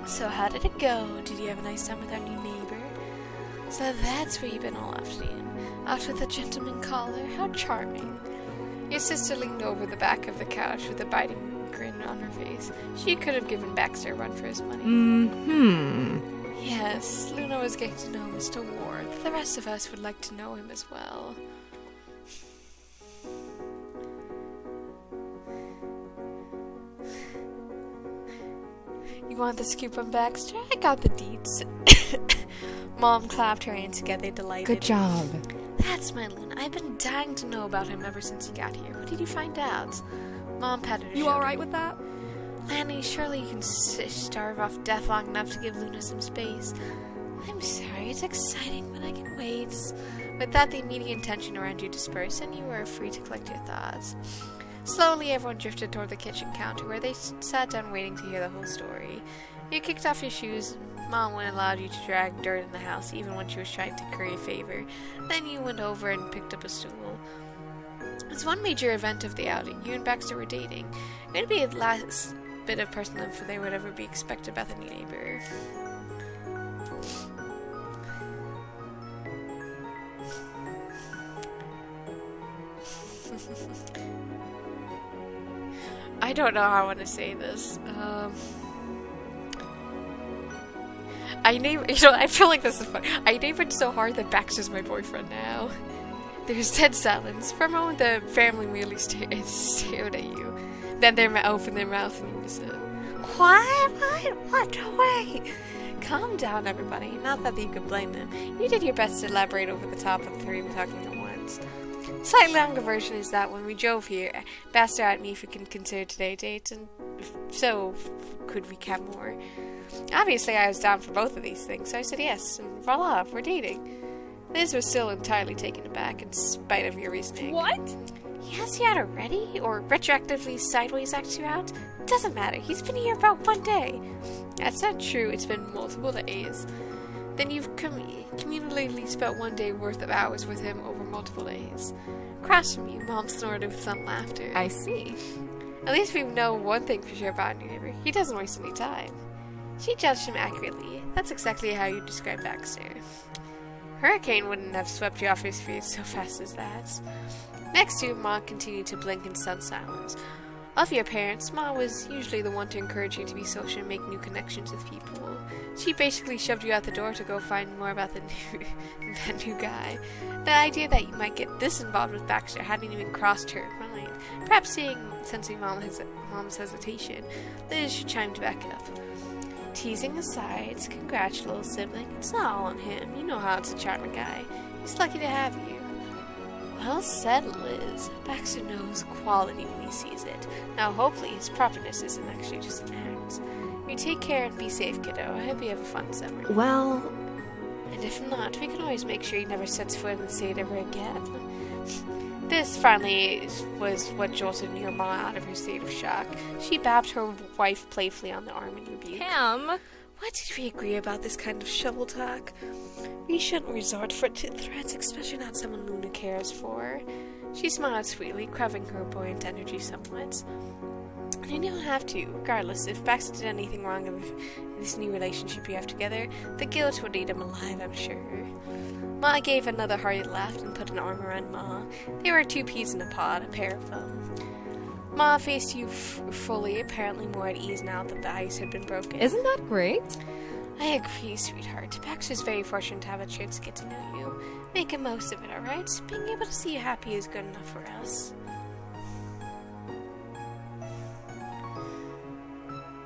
So how did it go? Did you have a nice time with our new neighbor? So that's where you've been all afternoon. Out with a gentleman caller? How charming. Your sister leaned over the back of the couch with a biting grin on her face. She could have given Baxter a run for his money. Yes, Luna was getting to know Mr. Ward. The rest of us would like to know him as well. You want the scoop on Baxter? I got the deets. Mom clapped her hands together, delighted. Good job. That's my Luna. I've been dying to know about him ever since he got here. What did you find out? Mom patted her shoulder. You alright with that? Lanny, surely you can starve off death long enough to give Luna some space. I'm sorry, it's exciting, but I can wait. With that, the immediate tension around you dispersed, and you were free to collect your thoughts. Slowly, everyone drifted toward the kitchen counter, where they sat down waiting to hear the whole story. You kicked off your shoes, and Mom wouldn't allow you to drag dirt in the house, even when she was trying to curry a favor. Then you went over and picked up a stool. As one major event of the outing, you and Baxter were dating. It would be the last bit of personal info they would ever be expected about the new neighbor. I don't know how I want to say this. I feel like this is funny. I neighbored so hard that Baxter's my boyfriend now. There's dead silence. For a moment, the family merely stared at you. Then they opened their mouth in unison. What? Wait! Calm down, everybody. Not that you could blame them. You did your best to elaborate over the top of the three of them talking at once. Slightly longer version is that when we drove here, Baxter asked me if we can consider today a date, and so could recap more. Obviously, I was down for both of these things, so I said yes, and voila, we're dating. Liz was still entirely taken aback in spite of your reasoning. What? He asked you out already? Or retroactively sideways asked you out? It doesn't matter. He's been here about one day. That's not true. It's been multiple days. Then you've cumulatively spent one day worth of hours with him over multiple days. Across from you, Mom snorted with some laughter. I see. At least we know one thing for sure about your neighbor. He doesn't waste any time. She judged him accurately. That's exactly how you describe Baxter. Hurricane wouldn't have swept you off his feet so fast as that. Next to you, Ma continued to blink in stunned silence. Of your parents, Ma was usually the one to encourage you to be social and make new connections with people. She basically shoved you out the door to go find more about that new guy. The idea that you might get this involved with Baxter hadn't even crossed her mind. Perhaps sensing Mom's hesitation, Liz chimed back up. Teasing aside, congrats, little sibling. It's not all on him. You know how it's a charming guy. He's lucky to have you. Well said, Liz. Baxter knows quality when he sees it. Now, hopefully, his properness isn't actually just an act. You take care and be safe, kiddo. I hope you have a fun summer. Well... And if not, we can always make sure he never sets foot in the state ever again. This, finally, was what jolted your ma out of her state of shock. She bapped her wife playfully on the arm in rebuke. Pam, Why did we agree about this kind of shovel talk? We shouldn't resort to threats, especially not someone Luna cares for. She smiled sweetly, craving her buoyant energy somewhat. And you don't have to. Regardless, if Baxter did anything wrong in this new relationship you have together, the guilt would eat him alive, I'm sure. Ma gave another hearty laugh and put an arm around Ma. They were 2 peas in a pod, a pair of them. Ma faced you fully, apparently more at ease now that the ice had been broken. Isn't that great? I agree, sweetheart. Baxter's very fortunate to have a chance to get to know you. Make the most of it, alright? Being able to see you happy is good enough for us.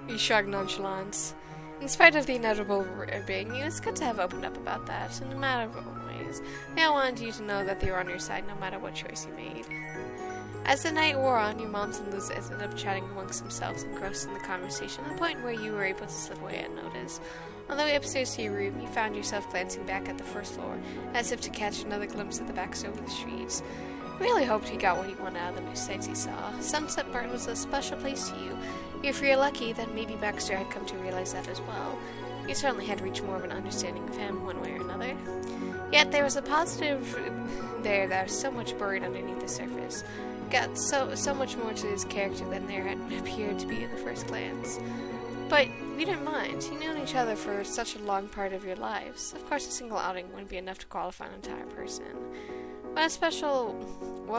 You shrugged nonchalance. In spite of the inevitable ribbing, it was good to have opened up about that, in a matter of ways. They all wanted you to know that they were on your side no matter what choice you made. As the night wore on, your moms and Liz ended up chatting amongst themselves, engrossed in the conversation, to the point where you were able to slip away unnoticed. On the way upstairs to your room, you found yourself glancing back at the first floor, as if to catch another glimpse of the Baxter over the streets. You really hoped he got what he wanted out of the new sights he saw. Sunset Burn was a special place to you. If you're lucky, then maybe Baxter had come to realize that as well. You certainly had reached more of an understanding of him, one way or another. Yet there was a positive there that was so much buried underneath the surface. Got so much more to his character than there had appeared to be at the first glance. But we didn't mind. You'd known each other for such a long part of your lives. Of course, a single outing wouldn't be enough to qualify an entire person. What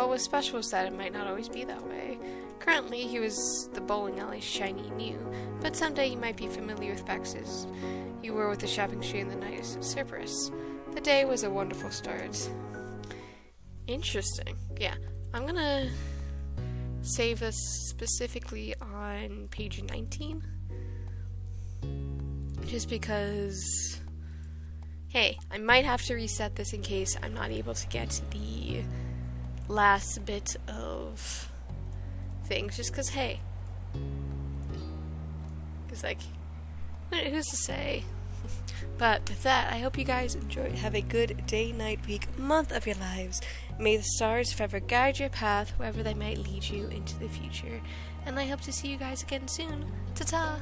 was special was that it might not always be that way. Currently, he was the bowling alley's shiny new, but someday you might be familiar with Baxter's. You were with the shopping street in the night of Cerberus. The day was a wonderful start. Interesting. Yeah, I'm gonna save this specifically on page 19. Just because, hey, I might have to reset this in case I'm not able to get the last bit of things. Just because, hey, it's like, who's to say? But with that, I hope you guys enjoy. Have a good day, night, week, month of your lives. May the stars forever guide your path wherever they might lead you into the future. And I hope to see you guys again soon. Ta-ta!